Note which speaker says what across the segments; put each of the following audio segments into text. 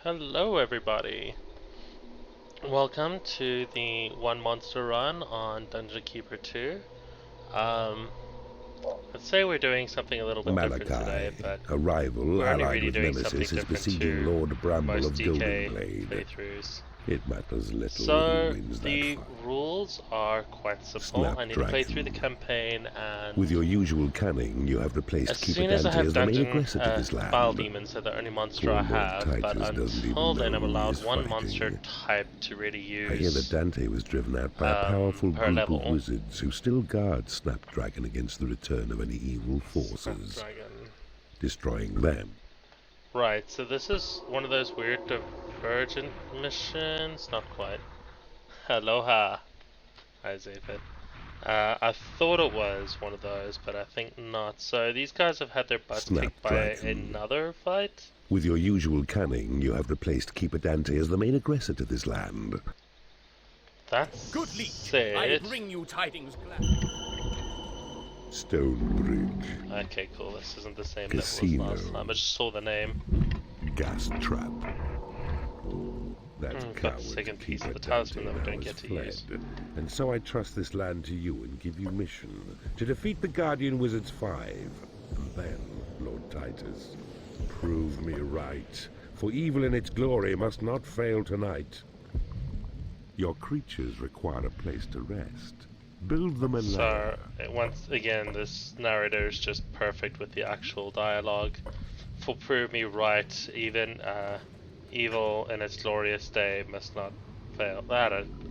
Speaker 1: Hello everybody! Welcome to the One Monster Run on Dungeon Keeper 2. Let's say we're doing something a little bit different today, but
Speaker 2: a rival
Speaker 1: we're only
Speaker 2: allied
Speaker 1: really
Speaker 2: with
Speaker 1: doing something
Speaker 2: Nemesis is
Speaker 1: different
Speaker 2: besieging
Speaker 1: to
Speaker 2: Lord Bramble
Speaker 1: most
Speaker 2: of
Speaker 1: DK
Speaker 2: Goldenglade.
Speaker 1: playthroughs.
Speaker 2: It matters little
Speaker 1: So,
Speaker 2: who wins
Speaker 1: the
Speaker 2: that fight.
Speaker 1: rules are quite simple. I need to play through the campaign, and
Speaker 2: with your usual cunning, you have replaced
Speaker 1: as soon as I
Speaker 2: Keeperdante
Speaker 1: have
Speaker 2: as the main
Speaker 1: dungeon
Speaker 2: aggressor to this land.
Speaker 1: Bile Demons are the only monster I
Speaker 2: Lord
Speaker 1: have, but
Speaker 2: Titus doesn't
Speaker 1: until
Speaker 2: even
Speaker 1: then
Speaker 2: know
Speaker 1: I'm
Speaker 2: who
Speaker 1: allowed
Speaker 2: he's
Speaker 1: one
Speaker 2: fighting.
Speaker 1: monster type to really use.
Speaker 2: I hear that Dante was driven out by a powerful
Speaker 1: per
Speaker 2: group
Speaker 1: level.
Speaker 2: of wizards who still guard Snapdragon against the return of any evil forces, destroying them.
Speaker 1: Right, so this is one of those weird divergent missions. Not quite. Aloha. Hi, Zaphod. I thought it was one of those, but I think not. So these guys have had their butts kicked by another fight.
Speaker 2: With your usual cunning, you have replaced Keeperdante as the main aggressor to this land.
Speaker 1: That's
Speaker 3: good leech.
Speaker 1: it.
Speaker 3: I bring you tidings glad.
Speaker 2: Stonebridge.
Speaker 1: Okay, cool. This isn't the same
Speaker 2: Casino.
Speaker 1: level as last time. I just saw the name.
Speaker 2: Gas trap. That
Speaker 1: got
Speaker 2: coward
Speaker 1: the second piece of the
Speaker 2: Keeperdante
Speaker 1: talisman that we
Speaker 2: now
Speaker 1: don't
Speaker 2: has
Speaker 1: get to
Speaker 2: fled.
Speaker 1: use.
Speaker 2: And so I trust this land to you and give you mission to defeat the Guardian Wizards 5. And then, Lord Titus, prove me right, for evil in its glory must not fail tonight. Your creatures require a place to rest. Build them a lair.
Speaker 1: So, once again, this narrator is just perfect with the actual dialogue. For prove me right, even evil in its glorious day must not fail.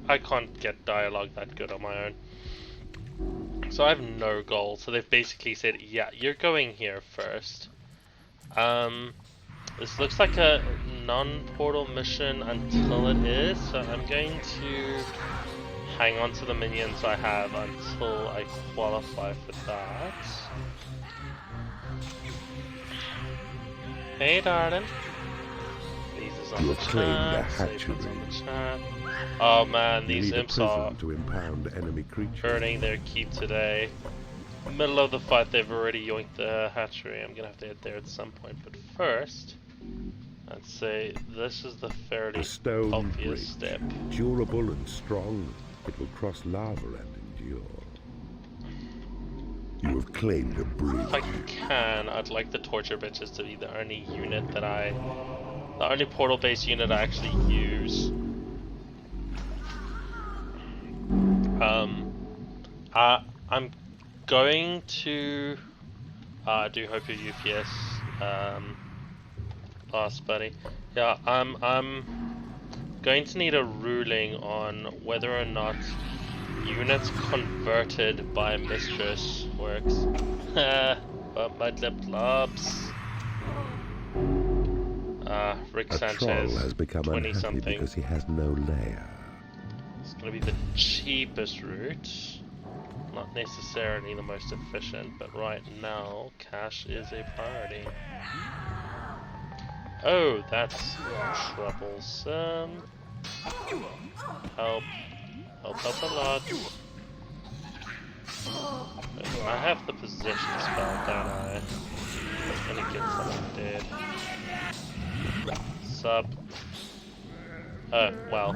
Speaker 1: I can't get dialogue that good on my own. So I have no goal. So they've basically said, yeah, you're going here first. This looks like a non-portal mission until it is. So I'm going to hang on to the minions I have until I qualify for that. Hey, darling. These is on the chat. Oh man, these imps are
Speaker 2: to impound enemy creatures.
Speaker 1: earning their keep today. Middle of the fight, they've already yoinked the hatchery. I'm gonna have to head there at some point, but first, I'd say this is the fairly obvious step.
Speaker 2: Durable and strong, it will cross lava and endure. You have claimed a bridge.
Speaker 1: If I can, I'd like the torture bitches to be the only unit that the only portal-based unit I actually use. I'm going to do hope your UPS last, buddy. Yeah, I'm going to need a ruling on whether or not units converted by Mistress works. But my lip lobs. Rick Sanchez
Speaker 2: has become
Speaker 1: 20
Speaker 2: unhappy
Speaker 1: something.
Speaker 2: because he has no lair.
Speaker 1: It's gonna be the cheapest route. Not necessarily the most efficient, but right now cash is a priority. Oh, that's troublesome. Help a lot. I have the position spell, don't I? That's gonna get someone dead. Sup. Oh, well.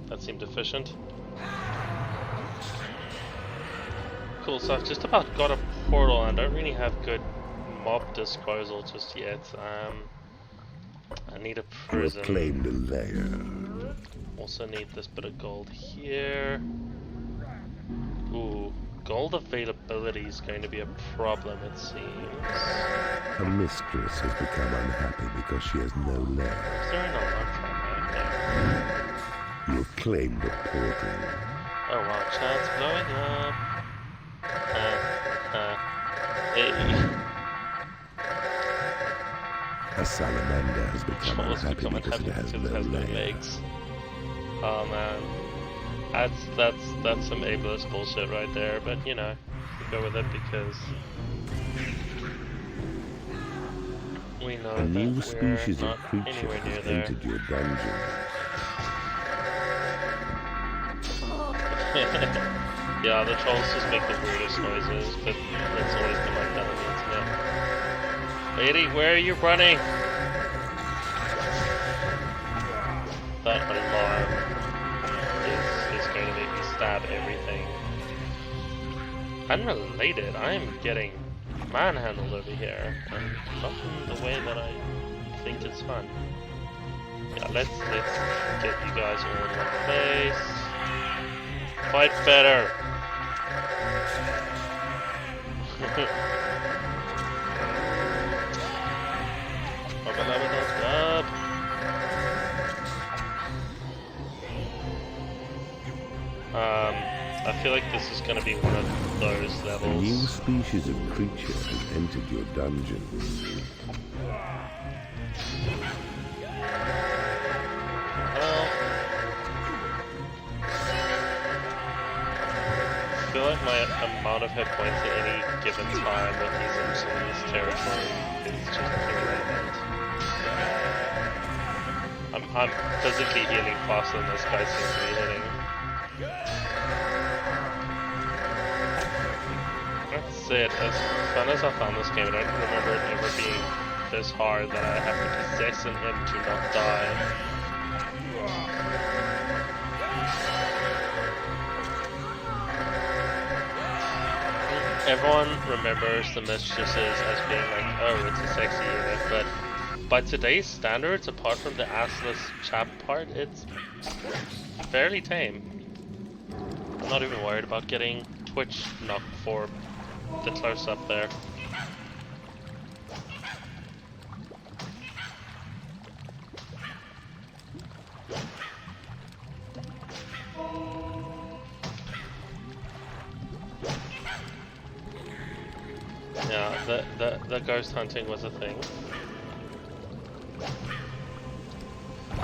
Speaker 1: That seemed efficient. Cool, so I've just about got a portal and I don't really have good mob disposal just yet. I need a prison.
Speaker 2: You have claimed a lair.
Speaker 1: Also need this bit of gold here. Ooh, gold availability is going to be a problem, it seems.
Speaker 2: A mistress has become unhappy because she has no lair.
Speaker 1: Is there an alarm track there?
Speaker 2: You have claimed a portal.
Speaker 1: Oh wow, chat's blowing up. Hey.
Speaker 2: A salamander has become unhappy because it has no
Speaker 1: legs. Oh man, that's some ableist bullshit right there. But you know, we go with it because we know
Speaker 2: a new
Speaker 1: that
Speaker 2: species
Speaker 1: we're
Speaker 2: of
Speaker 1: not
Speaker 2: creature
Speaker 1: anywhere near
Speaker 2: has
Speaker 1: there.
Speaker 2: entered your dungeon.
Speaker 1: Yeah, the trolls just make the weirdest noises, but it's always been like that on the internet. Lady, where are you running? Unrelated, I'm getting manhandled over here, and not in the way that I think is fun. Yeah, let's get you guys all in one place. Fight better. I feel like this is going to be one of those levels.
Speaker 2: A new species of creature has entered your dungeon.
Speaker 1: Well, I feel like my amount of hit points at any given time with these imps in this territory is just irrelevant. I'm physically healing faster than this guy seems to be hitting. That's it. As fun as I found this game, I don't remember it ever being this hard that I have to possess an imp to not die. Everyone remembers the Mistresses as being like, oh, it's a sexy unit, but by today's standards, apart from the assless chap part, it's fairly tame. I'm not even worried about getting Twitch knocked for the close-up there. Yeah, the ghost hunting was a thing.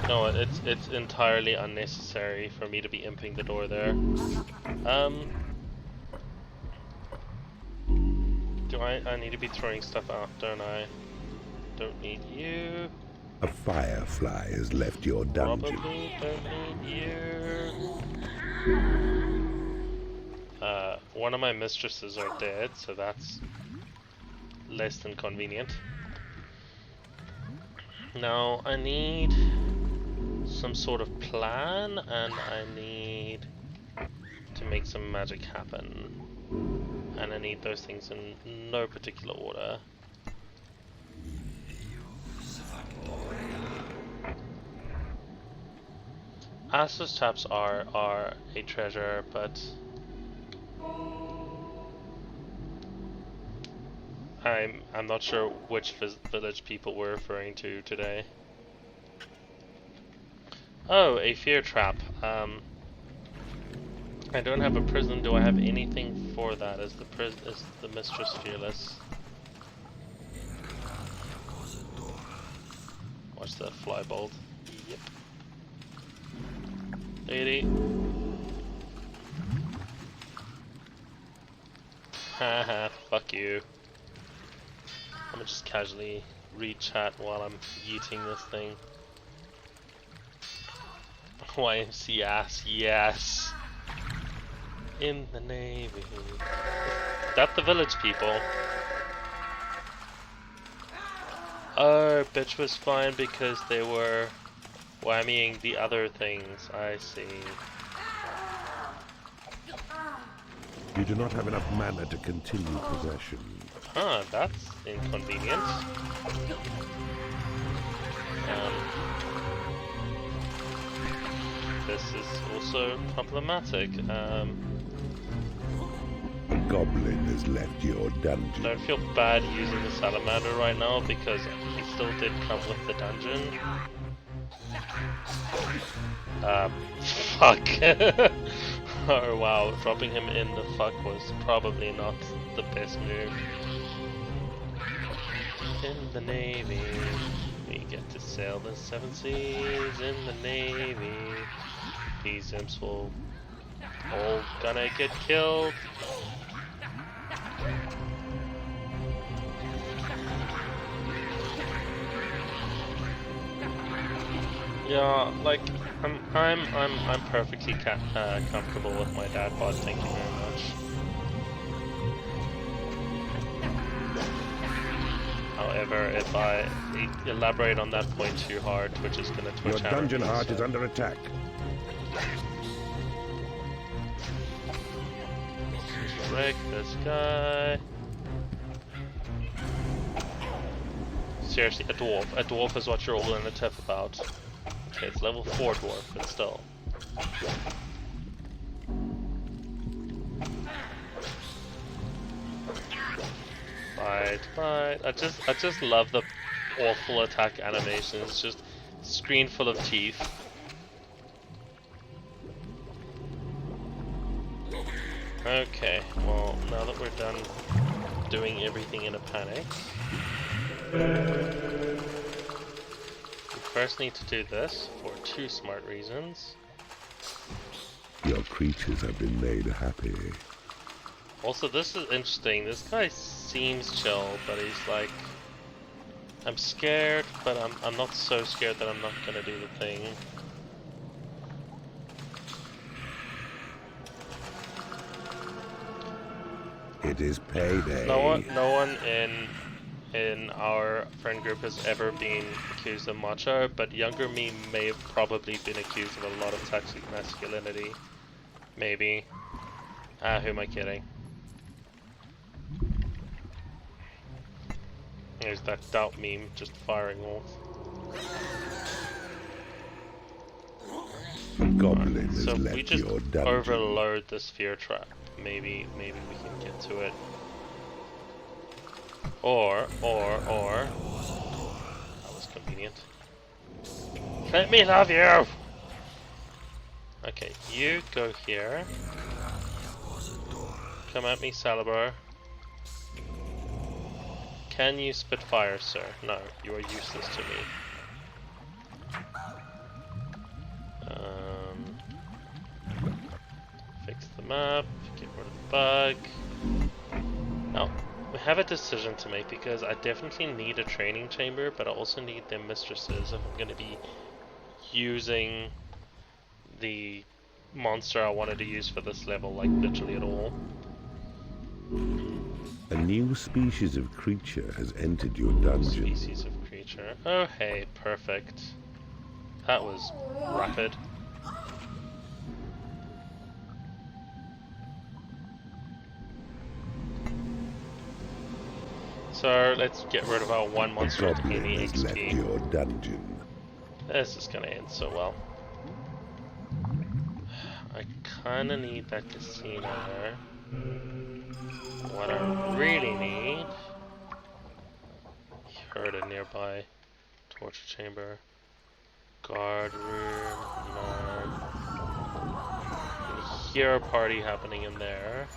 Speaker 1: No, it's entirely unnecessary for me to be imping the door there. Do I need to be throwing stuff out, don't I? Don't need you.
Speaker 2: A firefly has left your dungeon.
Speaker 1: Probably don't need you. One of my mistresses are dead, so that's less than convenient. Now I need some sort of plan, and I need to make some magic happen. And I need those things in no particular order. Assless chaps are a treasure, but I'm not sure which village people were referring to today. Oh, a fear trap. I don't have a prison. Do I have anything for that? Is the mistress fearless? Watch the flybolt. Yep. Lady. Haha, fuck you. I'm gonna just casually read chat while I'm yeeting this thing. YMC ass, yes. In the Navy. That the village people. Oh, bitch was fine because they were whammying the other things. I see.
Speaker 2: You do not have enough mana to continue possession.
Speaker 1: Huh, that's inconvenient. This is also problematic.
Speaker 2: A goblin has left your dungeon.
Speaker 1: I don't feel bad using the salamander right now because he still did come with the dungeon. Fuck. Oh wow, dropping him in the fuck was probably not the best move. In the Navy, we get to sail the 7 seas in the Navy. These imps will all gonna get killed. Yeah, like I'm perfectly comfortable with my dad bod. Thank you very much. However, if I elaborate on that point too hard, Twitch is gonna Twitch
Speaker 2: Your dungeon heart is under attack.
Speaker 1: Break this guy. Seriously, a dwarf. A dwarf is what you're all in a tip about. Okay, it's level 4 dwarf, but still. Fight. I just love the awful attack animations. Just screen full of teeth. Okay, well, now that we're done doing everything in a panic, we first need to do this for 2 smart reasons.
Speaker 2: Your creatures have been made happy.
Speaker 1: Also, this is interesting. This guy seems chill, but he's like, I'm scared, but I'm not so scared that I'm not gonna do the thing.
Speaker 2: It is payday.
Speaker 1: No one in our friend group has ever been accused of macho, but younger me may have probably been accused of a lot of toxic masculinity. Maybe. Who am I kidding? There's that doubt meme just firing off.
Speaker 2: A goblin has
Speaker 1: So
Speaker 2: left
Speaker 1: we just
Speaker 2: your dungeon.
Speaker 1: overload the sphere trap. Maybe we can get to it. Or that was convenient. Let me love you! Okay, you go here. Come at me, Salibar. Can you spit fire, sir? No, you are useless to me. Fix the map, get rid of the bug. Now, we have a decision to make because I definitely need a training chamber, but I also need them mistresses if I'm going to be using the monster I wanted to use for this level, like literally at all.
Speaker 2: A new species of creature has entered your dungeon.
Speaker 1: Species of creature. Oh hey, perfect. That was rapid. So let's get rid of our one monster with any
Speaker 2: Has left
Speaker 1: XP.
Speaker 2: your dungeon.
Speaker 1: This is gonna end so well. I kinda need that casino there. What I really need... Heard a nearby torture chamber. Guard room, no. I hear a party happening in there.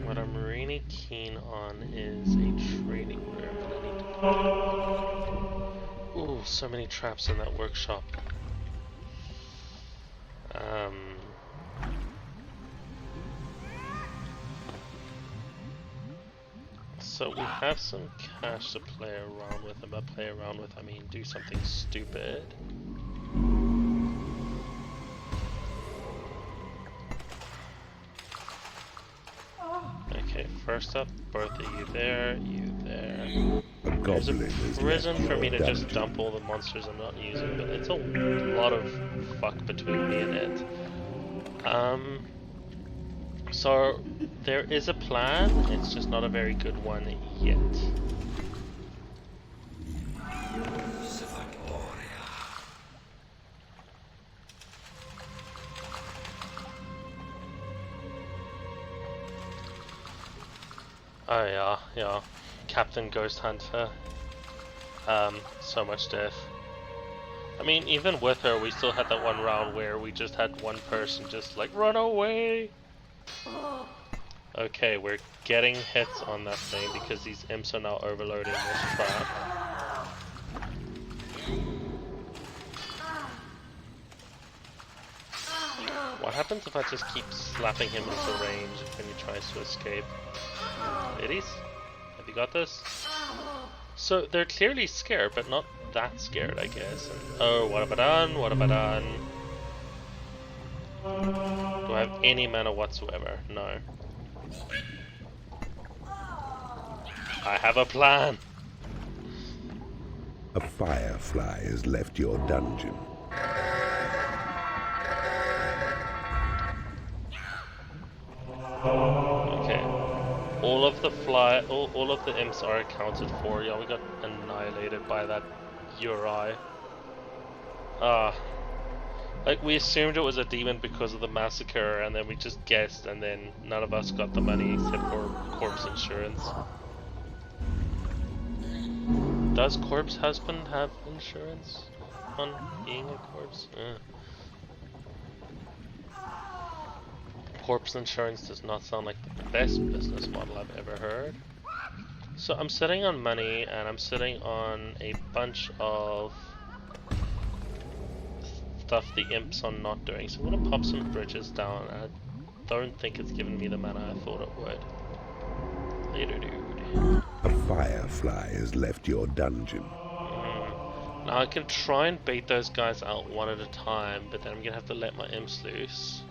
Speaker 1: What I'm really keen on is a training room that I need to... Ooh, so many traps in that workshop. So we have some cash to play around with, and by play around with I mean do something stupid. Okay, first up, both of you there, you there. There's a prison for me to just dump all the monsters I'm not using, but it's a lot of fuck between me and it. So there is a plan, it's just not a very good one yet. Oh yeah, Captain Ghost Hunter. So much death. I mean, even with her, we still had that one round where we just had one person just like, run away! Okay, we're getting hits on that thing because these imps are now overloading this trap. What happens if I just keep slapping him into range when he tries to escape? Ladies? Have you got this? So they're clearly scared, but not that scared, I guess. And, oh, what have I done? What have I done? Do I have any mana whatsoever? No. I have a plan!
Speaker 2: A firefly has left your dungeon.
Speaker 1: Okay. All of the imps are accounted for. Yeah, we got annihilated by that Uri. Like, we assumed it was a demon because of the massacre, and then we just guessed, and then none of us got the money except for corpse insurance. Does corpse husband have insurance on being a corpse? Corpse insurance does not sound like the best business model I've ever heard. So I'm sitting on money, and I'm sitting on a bunch of stuff the imps are not doing. So I'm gonna pop some bridges down. I don't think it's giving me the mana I thought it would. Later, dude.
Speaker 2: A firefly has left your dungeon.
Speaker 1: Now I can try and bait those guys out one at a time, but then I'm gonna have to let my imps loose.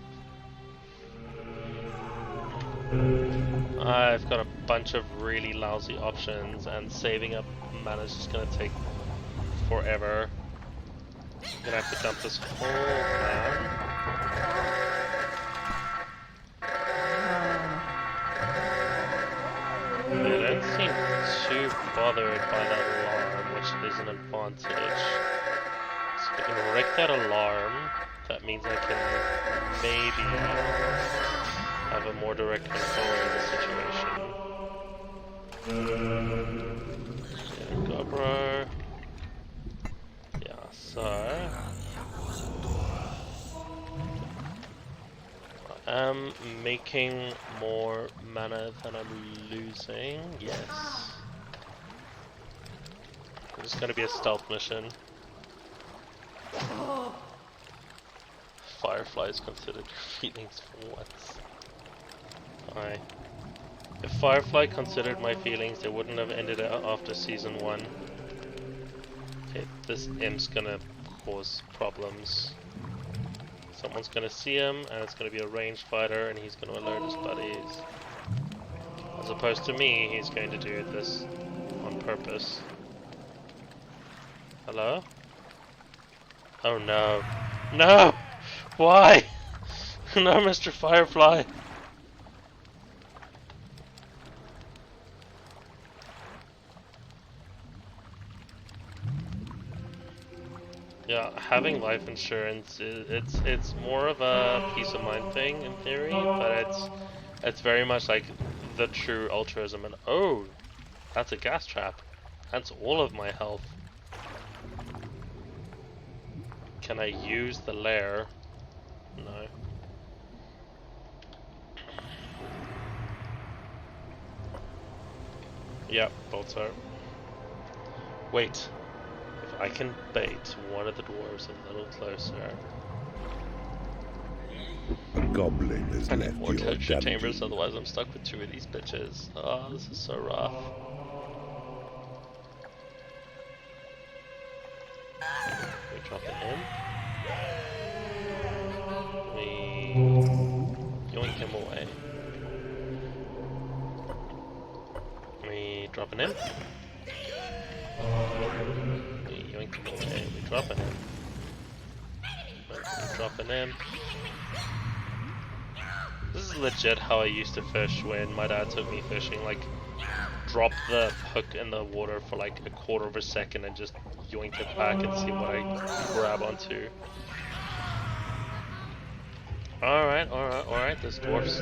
Speaker 1: I've got a bunch of really lousy options, and saving up mana is just gonna take forever. I'm gonna have to dump this whole plan. They don't seem too bothered by that alarm, which is an advantage. So if I can wreck that alarm, that means I can maybe have a more direct control of the situation. There we go, bro. Yeah, so I'm making more mana than I'm losing. Yes. It's just gonna be a stealth mission. Fireflies considered your feelings for once. If Firefly considered my feelings, they wouldn't have ended it after season 1. Okay, this imp's gonna cause problems. Someone's gonna see him, and it's gonna be a ranged fighter, and he's gonna alert his buddies. As opposed to me, he's going to do this on purpose. Hello? Oh no. No! Why? No, Mr. Firefly! Yeah, having life insurance it's more of a peace of mind thing in theory, but it's very much like the true altruism. And oh, that's a gas trap. That's all of my health. Can I use the lair? No. Yep, bolts are. Wait. If I can bait one of the dwarves a little closer.
Speaker 2: A goblin has
Speaker 1: I need
Speaker 2: left
Speaker 1: more
Speaker 2: your
Speaker 1: texture
Speaker 2: dungeon.
Speaker 1: chambers, otherwise I'm stuck with 2 of these bitches. Oh, this is so rough. We drop it in. We yoink him away. We drop an imp. We yoink him away. We drop an imp. We drop an imp. This is legit how I used to fish when my dad took me fishing. Like, drop the hook in the water for like a quarter of a second and just yoink it back and see what I grab onto. Alright, this dwarf's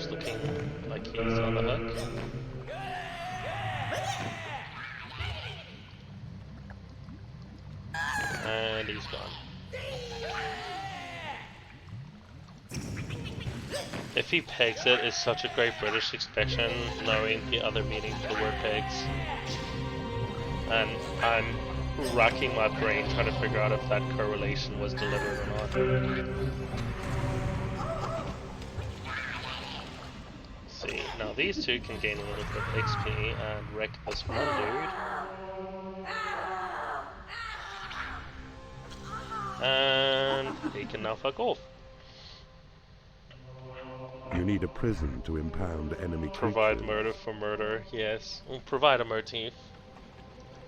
Speaker 1: looking like he's on the hook. And he's gone. If he pegs it, it's such a great British expression, knowing the other meaning for the word pegs. And I'm racking my brain trying to figure out if that correlation was delivered or not. See, now these two can gain a little bit of XP and wreck this one dude. And he can now fuck off.
Speaker 2: You need a prison to impound enemy
Speaker 1: Provide
Speaker 2: creatures.
Speaker 1: murder for murder, yes. We'll provide a motif.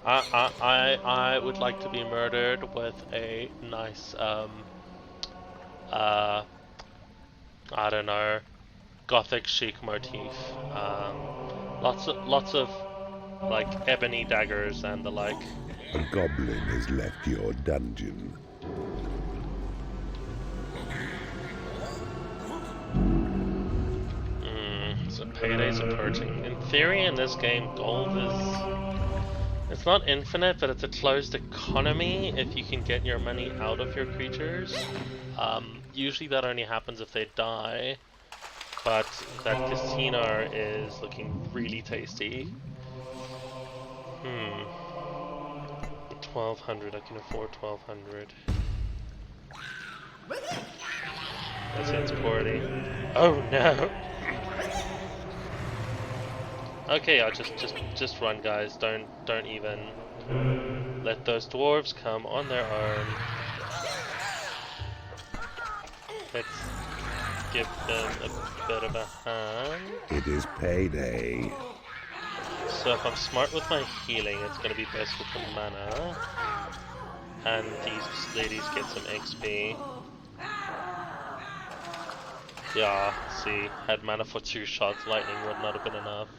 Speaker 1: I would like to be murdered with a nice, I don't know, gothic chic motif. Lots of like ebony daggers and the like.
Speaker 2: A goblin has left your dungeon.
Speaker 1: So payday's approaching. In theory, in this game, gold is... It's not infinite, but it's a closed economy if you can get your money out of your creatures. Usually that only happens if they die, but that casino is looking really tasty. 1200, I can afford 1200. That sounds poorly. Oh no! Okay, yeah, just run, guys. Don't even let those dwarves come on their own. Let's give them a bit of a hand.
Speaker 2: It is payday.
Speaker 1: So if I'm smart with my healing, it's going to be best with the mana. And these ladies get some XP. Yeah, see, had mana for 2 shots, lightning would not have been enough.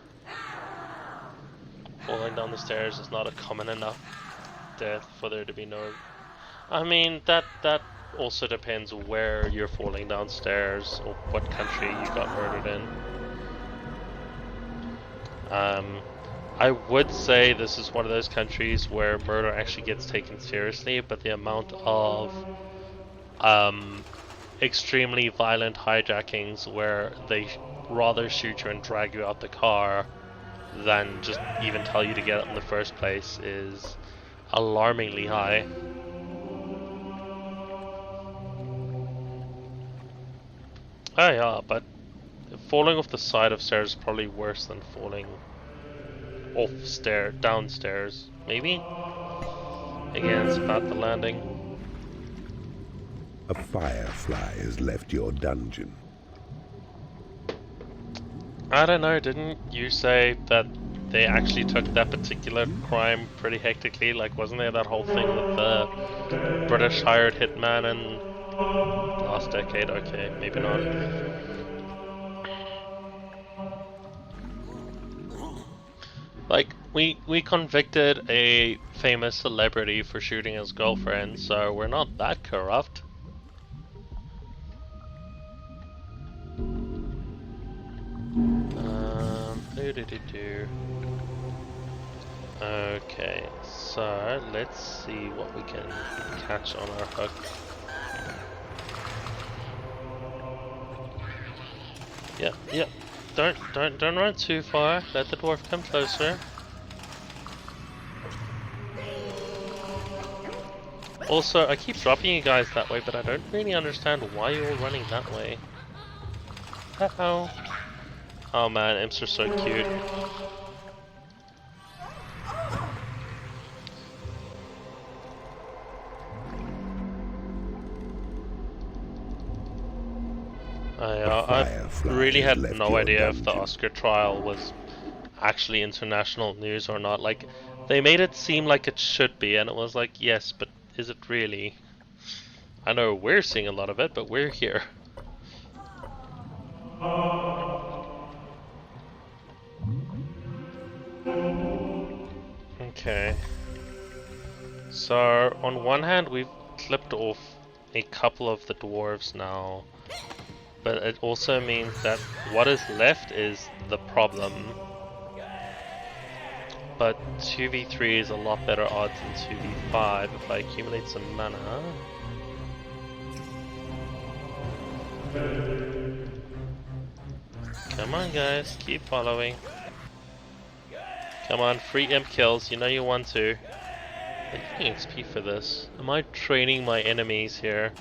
Speaker 1: Falling down the stairs is not a common enough death for there to be no... I mean, that also depends where you're falling downstairs or what country you got murdered in. I would say this is one of those countries where murder actually gets taken seriously, but the amount of extremely violent hijackings where they rather shoot you and drag you out the car than just even tell you to get up in the first place is alarmingly high. Oh yeah, but falling off the side of stairs is probably worse than falling downstairs, maybe? Again, it's about the landing.
Speaker 2: A firefly has left your dungeon.
Speaker 1: I don't know, didn't you say that they actually took that particular crime pretty hectically? Like, wasn't there that whole thing with the British hired hitman in last decade? Okay, maybe not. Like, we convicted a famous celebrity for shooting his girlfriend, so we're not that corrupt. Okay, so let's see what we can catch on our hook. Yeah. Don't run too far. Let the dwarf come closer. Also, I keep dropping you guys that way, but I don't really understand why you're all running that way. Oh man, imps are so cute. I really had no idea if the Oscar trial was actually international news or not. Like, they made it seem like it should be, and it was like, yes, but is it really? I know we're seeing a lot of it, but we're here. Okay. So, on one hand, we've clipped off a couple of the dwarves now. But it also means that what is left is the problem. But 2v3 is a lot better odds than 2v5 if I accumulate some mana. Come on guys, keep following. Come on, free imp kills, you know you want to. I'm getting XP for this. Am I training my enemies here?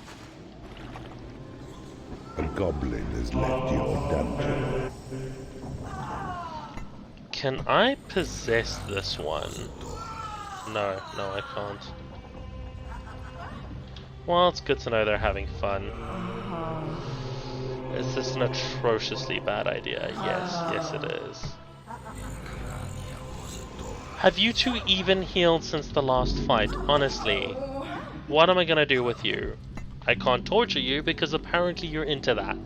Speaker 2: A goblin has left your dungeon.
Speaker 1: Can I possess this one? No, I can't. Well, it's good to know they're having fun. Is this an atrociously bad idea? Yes it is. Have you two even healed since the last fight? Honestly, what am I gonna do with you? I can't torture you because apparently you're into that.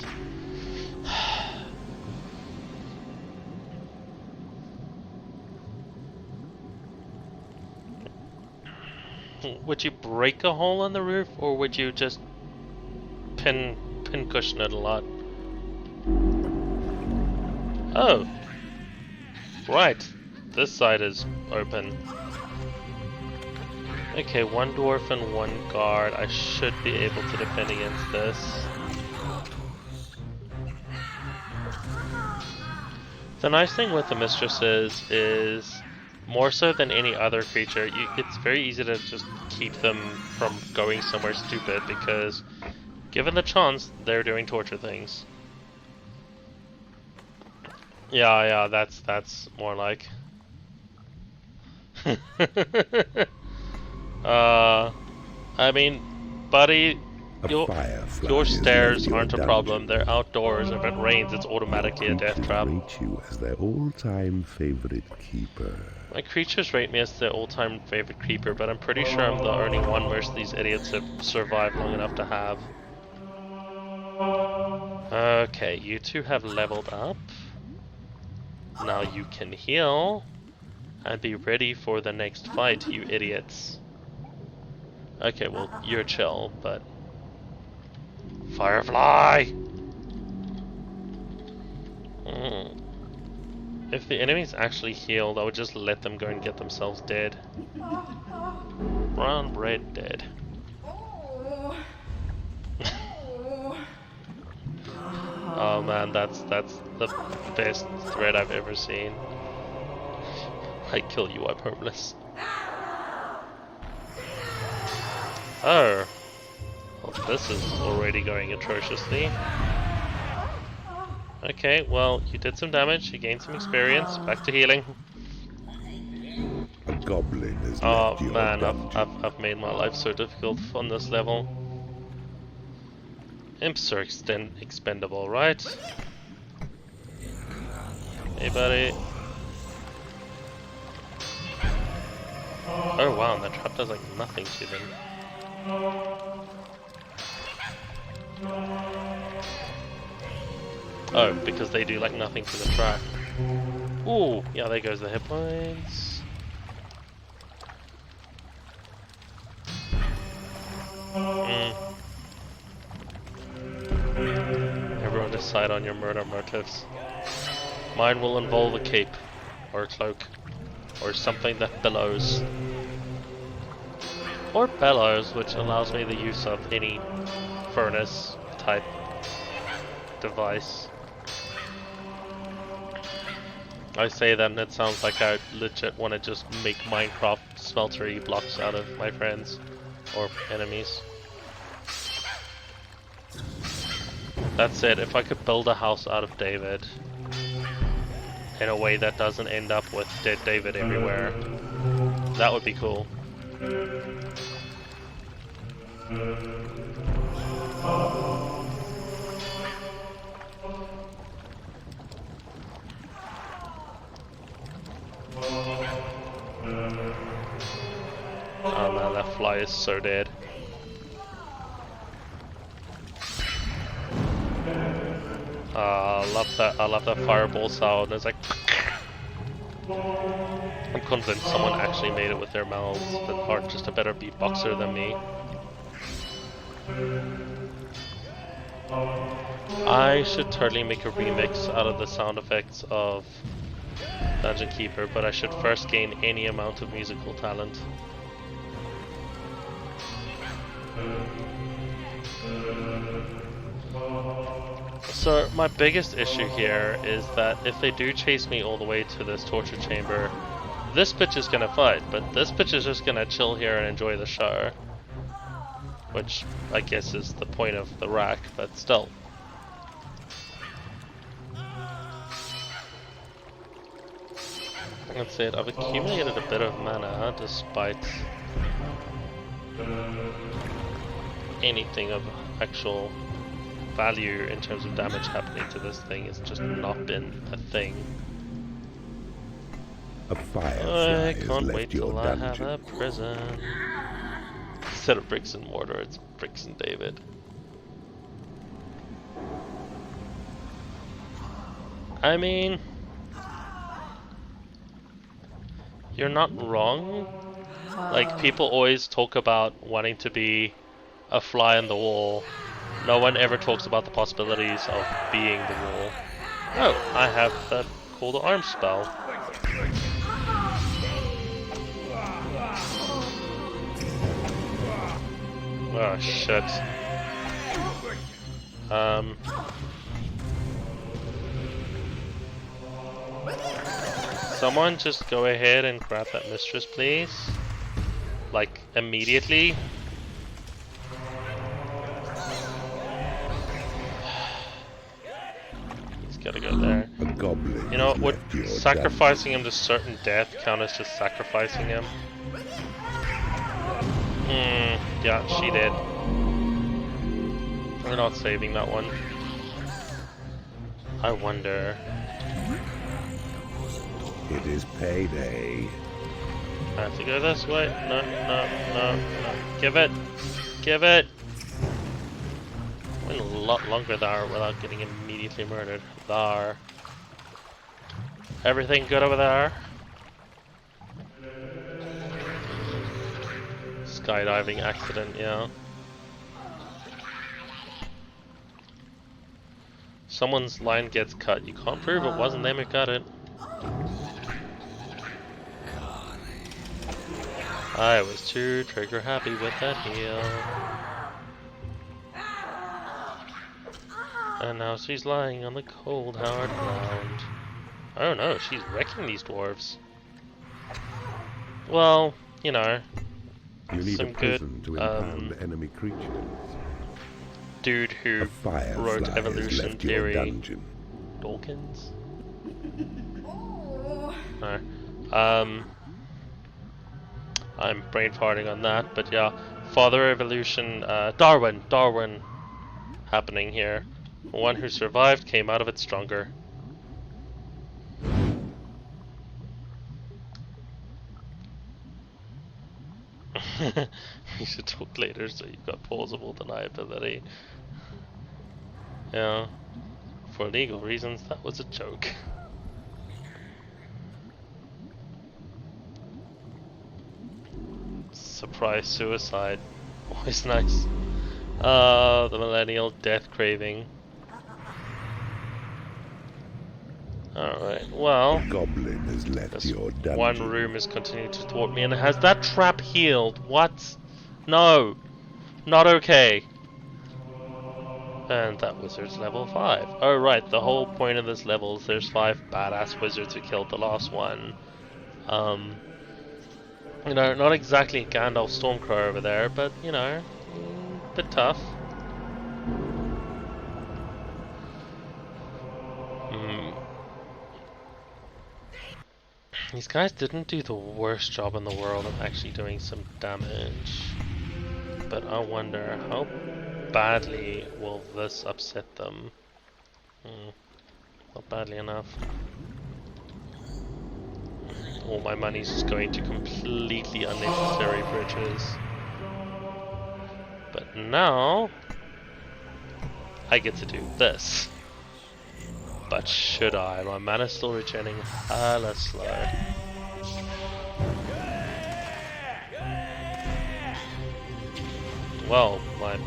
Speaker 1: Would you break a hole in the roof, or would you just pin cushion it a lot? Oh, right. This side is open. Okay, one dwarf and one guard. I should be able to defend against this. The nice thing with the Mistresses is, more so than any other creature, it's very easy to just keep them from going somewhere stupid, because given the chance, they're doing torture things. Yeah, that's more like. I mean, buddy, your stairs aren't a problem. They're outdoors. If it rains, it's automatically a death trap.
Speaker 2: Rate you as their all-time favorite keeper.
Speaker 1: My creatures rate me as their all-time favorite creeper, but I'm pretty sure I'm the only one most of these idiots have survived long enough to have. Okay, you two have leveled up. Now you can heal and be ready for the next fight, you idiots. Okay, well, you're chill, but... Firefly! If the enemy's actually healed, I would just let them go and get themselves dead. Brown bread dead. Oh man, that's the best thread I've ever seen. I kill you, I'm homeless. Oh. Well, this is already going atrociously. Okay, well, you did some damage, you gained some experience, back to healing.
Speaker 2: A goblin is
Speaker 1: Oh man, I've made my life so difficult on this level. Imps are expendable, right? Hey buddy. Oh wow, that trap does like nothing to them. Oh, because they do like nothing to the trap. Ooh, yeah, there goes the hit points. Everyone decide on your murder motives. Mine will involve a cape, or a cloak, or something that billows. Or bellows, which allows me the use of any furnace type device. I say that and it sounds like I legit want to just make Minecraft smeltery blocks out of my friends or enemies. That said, if I could build a house out of David in a way that doesn't end up with dead David everywhere, that would be cool. Oh man, that fly is so dead. I love that fireball sound. It's like I'm convinced someone actually made it with their mouths, but are just a better beatboxer than me. I should totally make a remix out of the sound effects of Dungeon Keeper, but I should first gain any amount of musical talent. So my biggest issue here is that if they do chase me all the way to this torture chamber, this bitch is gonna fight, but this bitch is just gonna chill here and enjoy the show. Which I guess is the point of the rack, but still. That's it, I've accumulated a bit of mana despite anything of actual value in terms of damage happening to this thing. It's just not been a thing.
Speaker 2: A firefly
Speaker 1: I can't wait
Speaker 2: left your
Speaker 1: till I have
Speaker 2: dungeon.
Speaker 1: a prison. Instead of bricks and mortar, it's bricks and David. I mean, you're not wrong, Like, people always talk about wanting to be a fly in the wall. No one ever talks about the possibilities of being the wall. Oh, I have that call to arms spell. Oh shit. Someone just go ahead and grab that mistress, please. Like, immediately. He's gotta go there.
Speaker 2: A goblin.
Speaker 1: You know, would
Speaker 2: left your
Speaker 1: sacrificing him to certain death count as just sacrificing him? Yeah, she did. We're not saving that one. I wonder.
Speaker 2: It is payday.
Speaker 1: I have to go this way. No, no, no, no. Give it! Give it! Went a lot longer there without getting immediately murdered. There. Everything good over there? Skydiving accident, yeah. Someone's line gets cut. You can't prove it wasn't them who cut it. I was too trigger happy with that heal. And now she's lying on the cold hard ground. Oh no, she's wrecking these dwarves. Well, you know,
Speaker 2: You need
Speaker 1: some
Speaker 2: a
Speaker 1: good
Speaker 2: prison to impound enemy creatures.
Speaker 1: dude who
Speaker 2: A firefly
Speaker 1: wrote
Speaker 2: has
Speaker 1: evolution
Speaker 2: left your
Speaker 1: theory.
Speaker 2: dungeon.
Speaker 1: Dawkins? No. I'm brain farting on that, but yeah. Father evolution, Darwin happening here. The one who survived came out of it stronger. We should talk later so you've got plausible deniability. Yeah. For legal reasons, that was a joke. Surprise suicide. Always nice. The millennial death craving. Alright, well.
Speaker 2: A goblin has left
Speaker 1: This
Speaker 2: your dungeon.
Speaker 1: one room is continuing to thwart me, and has that trap healed? What? No! Not okay! And that wizard's level 5. Oh right, the whole point of this level is there's 5 badass wizards who killed the last one. You know, not exactly Gandalf Stormcrow over there, but, you know, bit tough. These guys didn't do the worst job in the world of actually doing some damage. But I wonder how badly will this upset them? Not badly enough. All my money's just going to completely unnecessary bridges. But now I get to do this. But should I? My mana's still regenerating hella slow. Well, my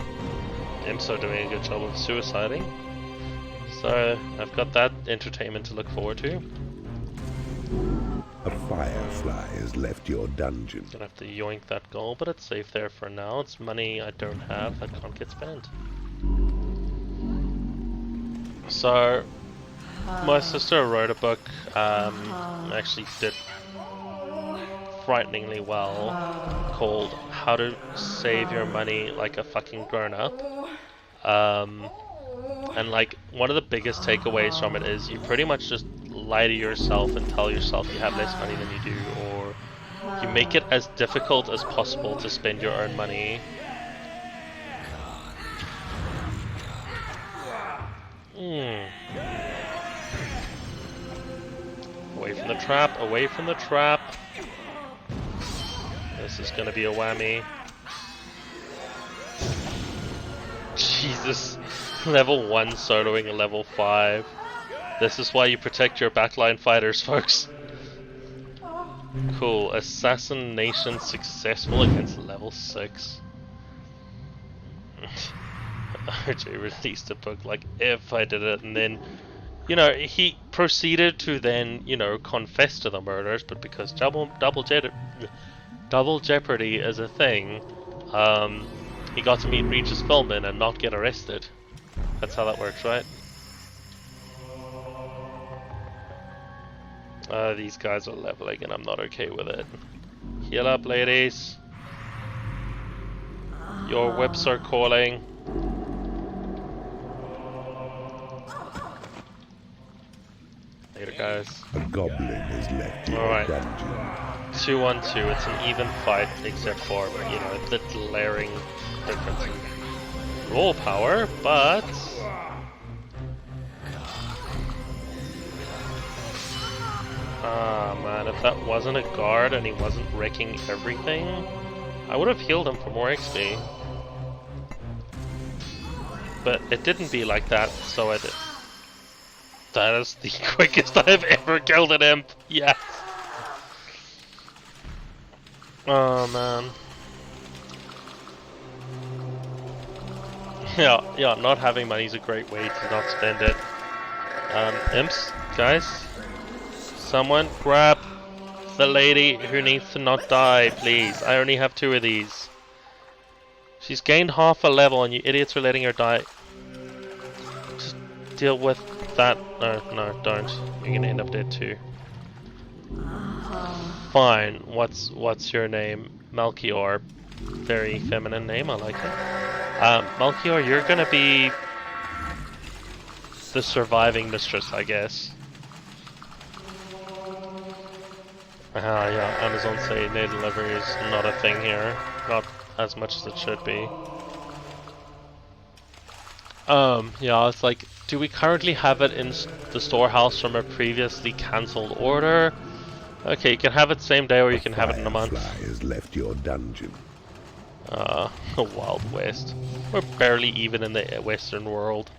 Speaker 1: imps are doing a good job of suiciding. So I've got that entertainment to look forward to.
Speaker 2: A firefly has left your dungeon.
Speaker 1: Gonna have to yoink that goal, but it's safe there for now. It's money I don't have that can't get spent. So my sister wrote a book, actually did frighteningly well, called How to Save Your Money Like a Fucking Grown-Up. And like, one of the biggest takeaways from it is you pretty much just lie to yourself and tell yourself you have less money than you do, or you make it as difficult as possible to spend your own money. Away from the trap, away from the trap. This is gonna be a whammy. Jesus. Level 1 soloing a level 5. This is why you protect your backline fighters, folks. Cool. Assassination successful against level 6. RJ released a book like, if I did it, and then, you know, he proceeded to then, you know, confess to the murders, but because double jeopardy is a thing, he got to meet Regis Philbin and not get arrested. That's how that works, right? These guys are leveling and I'm not okay with it. Heal up, ladies. Your whips are calling. Later, guys.
Speaker 2: A goblin has left your
Speaker 1: Alright.
Speaker 2: dungeon.
Speaker 1: 2-1-2. It's an even fight except for, you know, the glaring difference in roll power, but... Ah, man, if that wasn't a guard and he wasn't wrecking everything, I would have healed him for more XP. But it didn't be like that, so I did. That is the quickest I have ever killed an imp. Yes. Oh, man. Yeah, not having money is a great way to not spend it. Imps, guys. Someone grab the lady who needs to not die, please. I only have 2 of these. She's gained half a level and you idiots are letting her die. Just deal with that. No, don't. You're gonna end up dead too. Fine. What's your name? Melchior. Very feminine name, I like it. Melchior, you're gonna be the surviving mistress, I guess. Yeah, Amazon say day delivery is not a thing here. Not as much as it should be. Yeah, it's like, do we currently have it in the storehouse from a previously cancelled order? Okay, you can have it same day or you can have it in a month.
Speaker 2: Firefly has left your dungeon.
Speaker 1: Wild West. We're barely even in the Western world.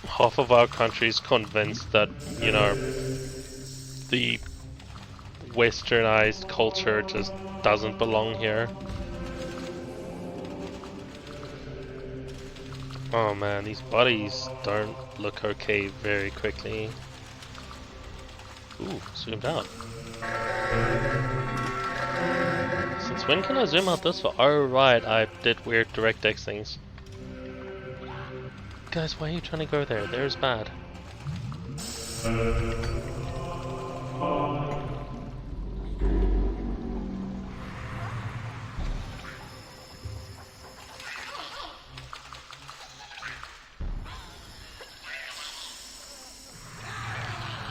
Speaker 1: Half of our country's convinced that, you know, the westernized culture just doesn't belong here. Oh man, these bodies don't look okay very quickly. Ooh, zoomed out. Since when can I zoom out this far? Oh right, I did weird DirectX things. Guys, why are you trying to go there? There's bad.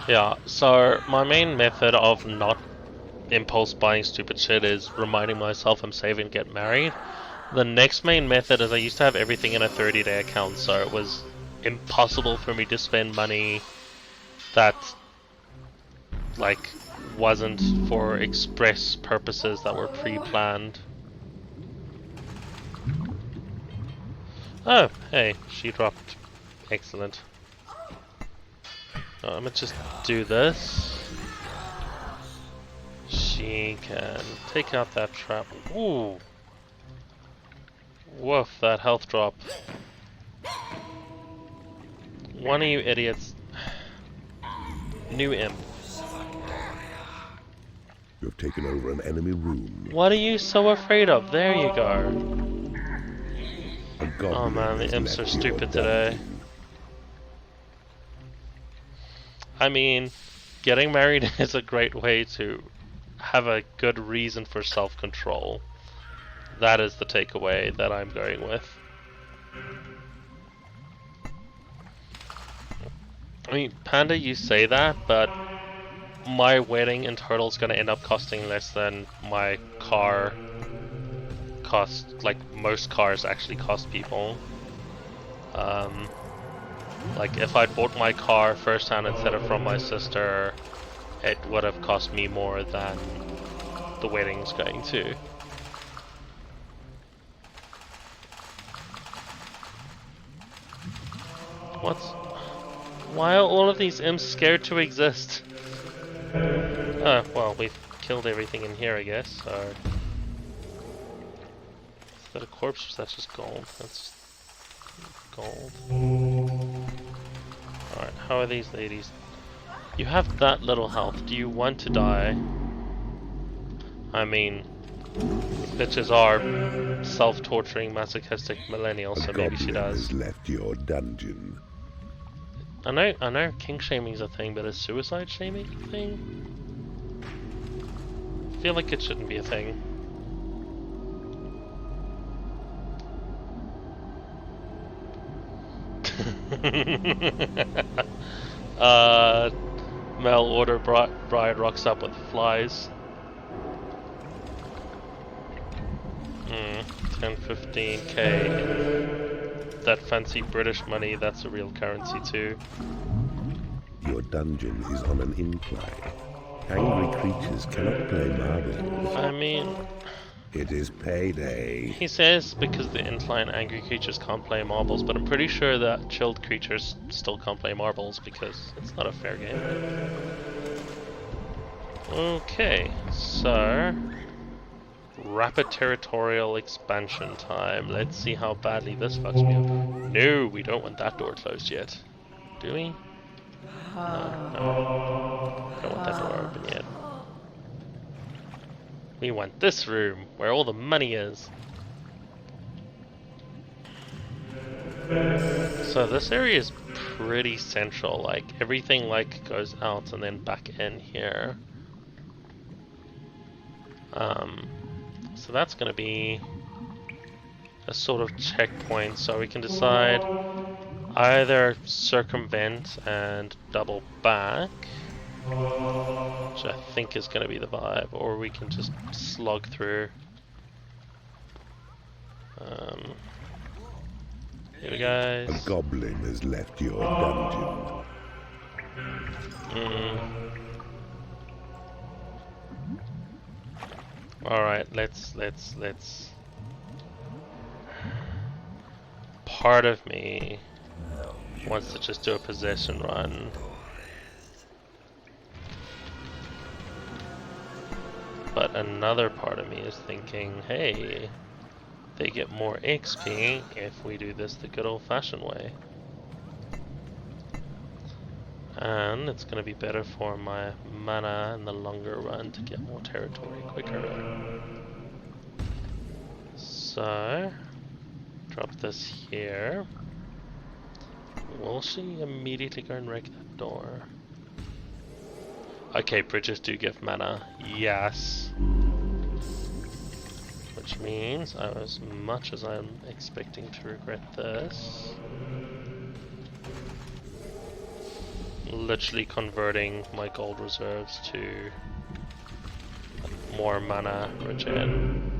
Speaker 1: Yeah, so my main method of not impulse buying stupid shit is reminding myself I'm saving to get married. The next main method is I used to have everything in a 30-day account, so it was impossible for me to spend money that, like, wasn't for express purposes that were pre-planned. Oh, hey, she dropped. Excellent. I'm gonna just do this. She can take out that trap. Ooh. Woof, that health drop. One of you idiots. New imp.
Speaker 2: You have taken over an enemy room.
Speaker 1: What are you so afraid of? There you go. Oh man, the imps are stupid today. I mean, getting married is a great way to have a good reason for self-control. That is the takeaway that I'm going with. I mean, Panda, you say that, but my wedding in total is going to end up costing less than my car cost. Like, most cars actually cost people. Like, if I'd bought my car first hand instead of from my sister, it would have cost me more than the wedding's going to. What? Why are all of these imps scared to exist? Oh, well, we've killed everything in here, I guess, so... Is that a corpse or is that just gold? That's gold. Alright, how are these ladies? You have that little health. Do you want to die? I mean, bitches are self-torturing, masochistic millennials, so maybe she does.
Speaker 2: Has left your dungeon.
Speaker 1: I know king shaming is a thing, but is suicide shaming a thing? I feel like it shouldn't be a thing. Mail order bride rocks up with flies. 10, 15k. That fancy British money, that's a real currency too.
Speaker 2: Your dungeon is on an incline. Angry creatures cannot play marbles.
Speaker 1: I mean...
Speaker 2: It is payday.
Speaker 1: He says because the incline angry creatures can't play marbles, but I'm pretty sure that chilled creatures still can't play marbles because it's not a fair game. Okay, so... Rapid territorial expansion time. Let's see how badly this fucks me up. No, we don't want that door closed yet. Do we? No. Don't want that door open yet. We want this room, where all the money is. So this area is pretty central, like everything like goes out and then back in here. So that's going to be a sort of checkpoint, so we can decide either circumvent and double back, which I think is going to be the vibe, or we can just slog through. Here we go.
Speaker 2: A goblin has left your dungeon.
Speaker 1: Alright, let's... Part of me wants to just do a possession run. But another part of me is thinking, hey, they get more XP if we do this the good old-fashioned way. And it's going to be better for my mana in the longer run to get more territory quicker. So, drop this here. Will she immediately go and wreck that door? Okay, bridges do give mana. Yes. Which means, as much as I'm expecting to regret this, literally converting my gold reserves to more mana regen.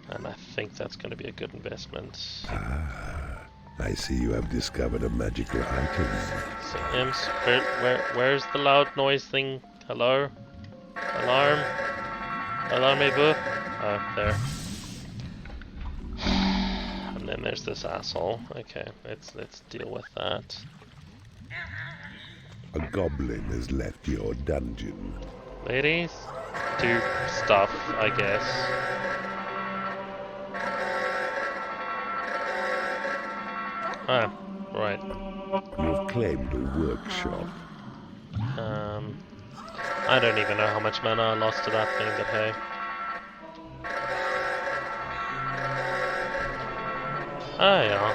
Speaker 1: And I think that's going to be a good investment.
Speaker 2: I see you have discovered a magical item.
Speaker 1: So imps, where's the loud noise thing? Hello? Alarm? Alarmez-vous? Oh, there. And then there's this asshole. Okay, let's deal with that.
Speaker 2: A goblin has left your dungeon.
Speaker 1: Ladies, do stuff, I guess. Ah, right.
Speaker 2: You've claimed a workshop.
Speaker 1: I don't even know how much mana I lost to that thing, but hey. Ah, yeah.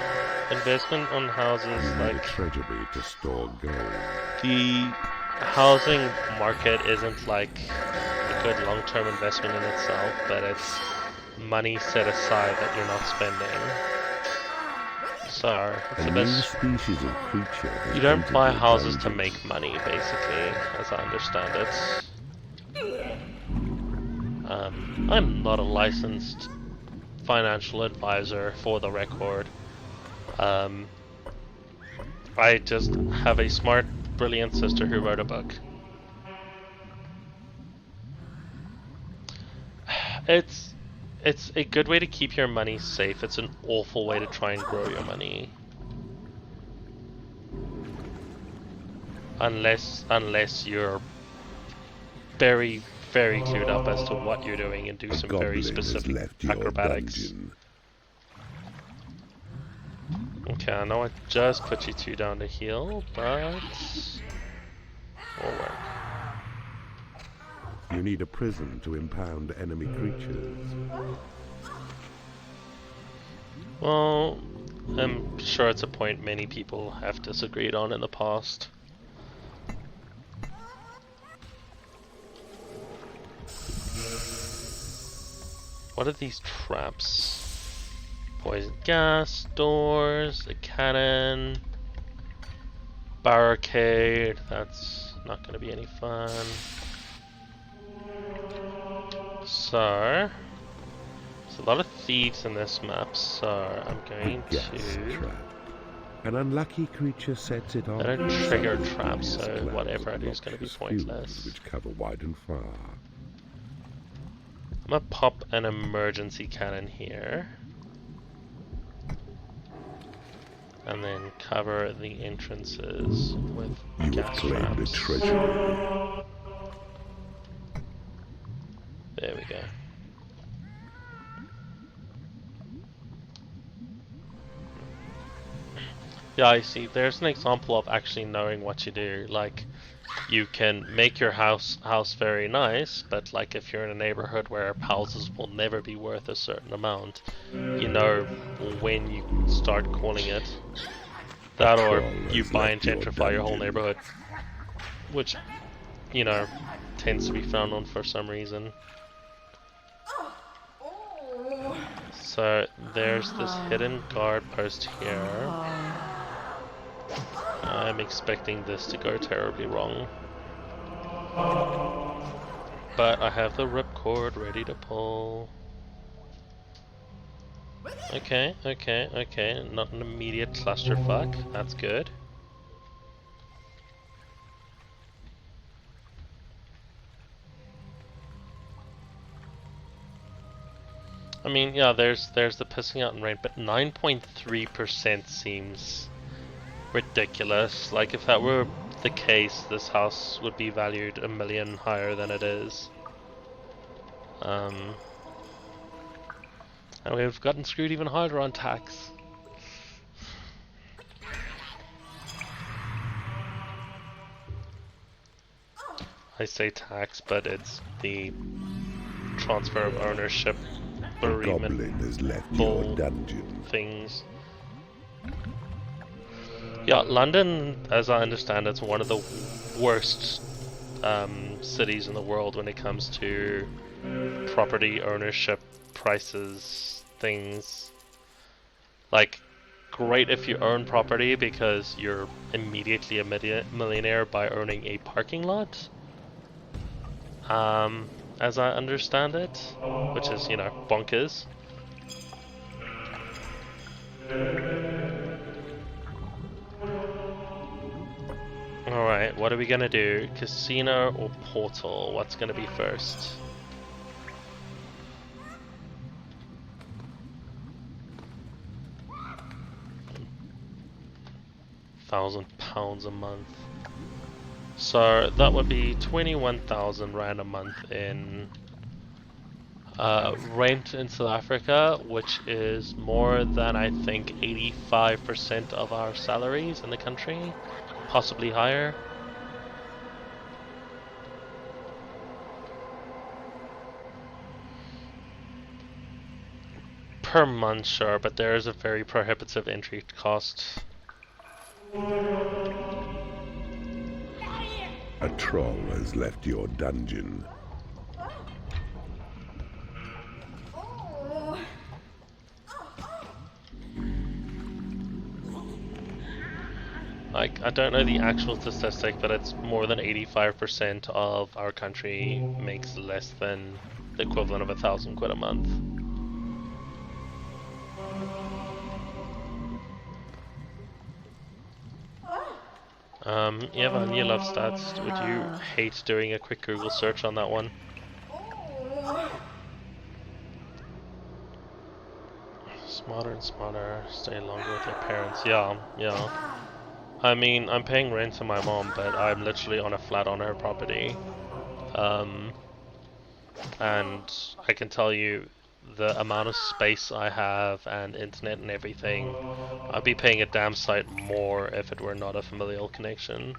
Speaker 1: Investment on houses,
Speaker 2: You need
Speaker 1: like...
Speaker 2: a treasury to store gold.
Speaker 1: The housing market isn't like a good long-term investment in itself, but it's money set aside that you're not spending. So, it's
Speaker 2: A
Speaker 1: a
Speaker 2: new
Speaker 1: bit...
Speaker 2: species of creature has
Speaker 1: You don't
Speaker 2: entered
Speaker 1: buy
Speaker 2: your
Speaker 1: houses to
Speaker 2: dungeon.
Speaker 1: make money, basically, as I understand it. I'm not a licensed financial advisor, for the record. I just have a smart, brilliant sister who wrote a book. It's a good way to keep your money safe. It's an awful way to try and grow your money. unless you're very clued up as to what you're doing and do
Speaker 2: A
Speaker 1: some very
Speaker 2: goblin has
Speaker 1: specific
Speaker 2: left your
Speaker 1: acrobatics.
Speaker 2: dungeon.
Speaker 1: Okay, I know I just put you two down to heal, but will work.
Speaker 2: You need a prison to impound enemy creatures.
Speaker 1: Well, I'm sure it's a point many people have disagreed on in the past. What are these traps? Poison gas, doors, a cannon, barricade. That's not going to be any fun. So, there's a lot of thieves in this map, so I'm going
Speaker 2: Gas
Speaker 1: to...
Speaker 2: trap. An unlucky creature sets it off.
Speaker 1: I don't trigger traps,
Speaker 2: Mysterious
Speaker 1: so
Speaker 2: cloud
Speaker 1: whatever I
Speaker 2: of
Speaker 1: do is going to be
Speaker 2: noxious
Speaker 1: pointless.
Speaker 2: fumes which cover wide and far.
Speaker 1: I'm gonna pop an emergency cannon here. And then cover the entrances with
Speaker 2: You have
Speaker 1: gas
Speaker 2: claimed a
Speaker 1: traps.
Speaker 2: treasure.
Speaker 1: There we go. Yeah, I see. There's an example of actually knowing what you do. Like, you can make your house very nice, but like if you're in a neighborhood where houses will never be worth a certain amount, you know when you start calling it. That or you buy and gentrify your whole neighborhood, which, you know, tends to be frowned on for some reason. So there's this hidden guard post here. I'm expecting this to go terribly wrong. But I have the ripcord ready to pull. Okay. Not an immediate clusterfuck. That's good. I mean, yeah, there's the pissing out in rain, but 9.3% seems ridiculous. Like, if that were the case, this house would be valued $1 million higher than it is. And we've gotten screwed even harder on tax. I say tax, but it's the transfer of ownership, bereavement,
Speaker 2: Goblin has left
Speaker 1: bull
Speaker 2: your dungeon.
Speaker 1: things. Yeah, London, as I understand, it's one of the worst cities in the world when it comes to property ownership, prices, things. Like, great if you own property because you're immediately a millionaire by owning a parking lot. As I understand it, which is, you know, bonkers. Alright, what are we gonna do? Casino or portal? What's gonna be first? £1,000 a month. So that would be 21,000 rand a month in rent in South Africa, which is more than I think 85% of our salaries in the country, possibly higher. Per month, sure, but there is a very prohibitive entry cost.
Speaker 2: A troll has left your dungeon.
Speaker 1: Like, I don't know the actual statistic, but it's more than 85% of our country makes less than the equivalent of 1,000 quid a month. Evan, you love stats. Would you hate doing a quick Google search on that one? Smarter and smarter, stay longer with your parents. Yeah. I mean, I'm paying rent to my mom, but I'm literally on a flat on her property. And I can tell you the amount of space I have and internet and everything, I'd be paying a damn sight more if it were not a familial connection.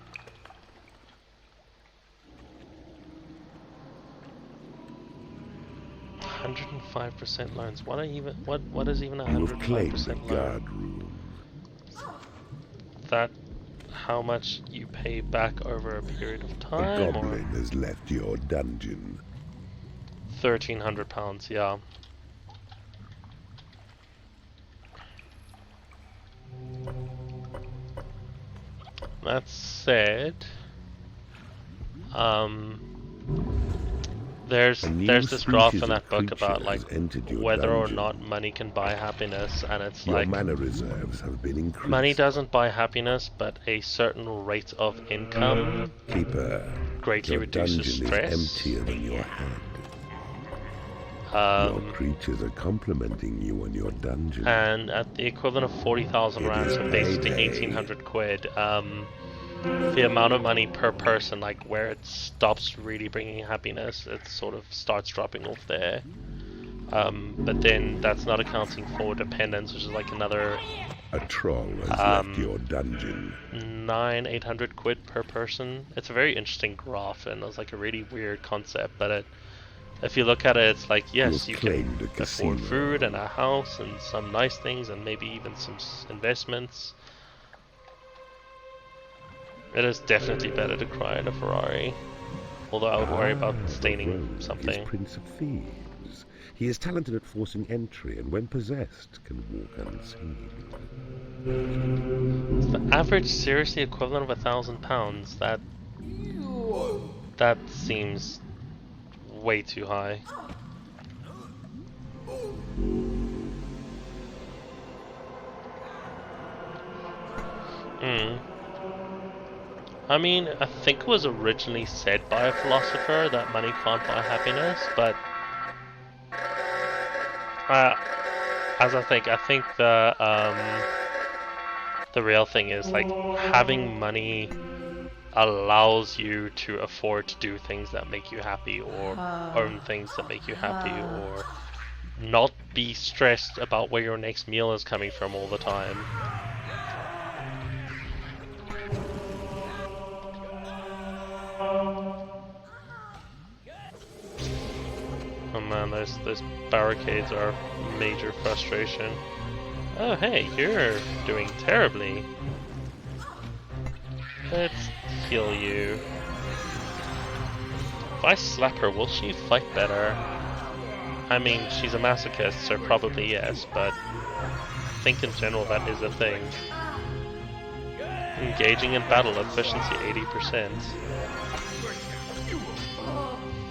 Speaker 1: %105% loans. What is even 105% loan? That how much you pay back over a period of time?
Speaker 2: A goblin has left your dungeon.
Speaker 1: £1,300, yeah. That said, there's this graph in that book about like whether or not money can buy happiness, and it's
Speaker 2: your
Speaker 1: like
Speaker 2: mana reserves have been increased.
Speaker 1: Money doesn't buy happiness, but a certain rate of income greatly reduces stress.
Speaker 2: Is emptier than your head. Your creatures are complimenting you on your dungeon.
Speaker 1: And at the equivalent of 40,000 rands, so basically 1,800 quid, the amount of money per person, like where it stops really bringing happiness, it sort of starts dropping off there. But then that's not accounting for dependence, which is like another...
Speaker 2: A troll has left your dungeon.
Speaker 1: 800 quid per person. It's a very interesting graph, and it's like a really weird concept, but if you look at it, it's like, yes, you can afford food and a house and some nice things and maybe even some investments. It is definitely better to cry in a Ferrari, although I would worry about staining something.
Speaker 2: Prince of Thieves. He is talented at forcing entry, and when possessed, can walk unseen.
Speaker 1: Is the average seriously equivalent of £1,000? That seems way too high. I mean, I think it was originally said by a philosopher that money can't buy happiness, but I think the real thing is like having money allows you to afford to do things that make you happy, or own things that make you happy, or not be stressed about where your next meal is coming from all the time. Oh man, those barricades are major frustration. Oh hey, you're doing terribly. Let's heal you. If I slap her, will she fight better? I mean, she's a masochist, so probably yes, but I think in general that is a thing. Engaging in battle, efficiency 80%.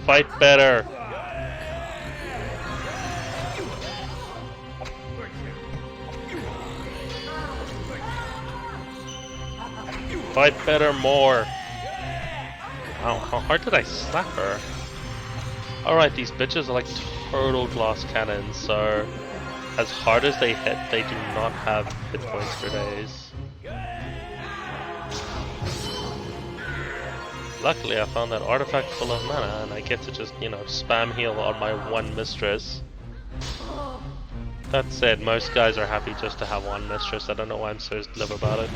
Speaker 1: Fight better! Fight better more! Wow, how hard did I slap her? Alright, these bitches are like total glass cannons, so as hard as they hit, they do not have hit points for days. Luckily, I found that artifact full of mana, and I get to just, spam heal on my one mistress. That said, most guys are happy just to have one mistress. I don't know why I'm so glib about it.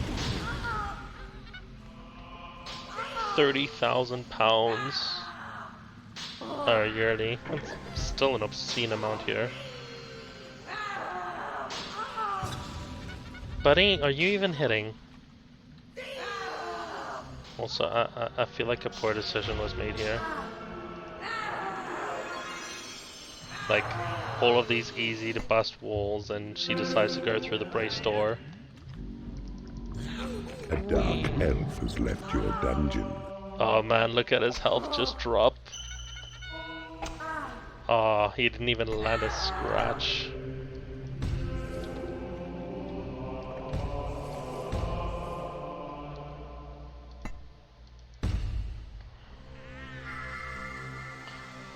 Speaker 1: £30,000 yearly. That's still an obscene amount here. Buddy, are you even hitting? Also, I feel like a poor decision was made here. Like, all of these easy to bust walls, and she decides to go through the brace door.
Speaker 2: A dark elf has left your dungeon.
Speaker 1: Oh man, look at his health just drop. Oh, he didn't even land a scratch.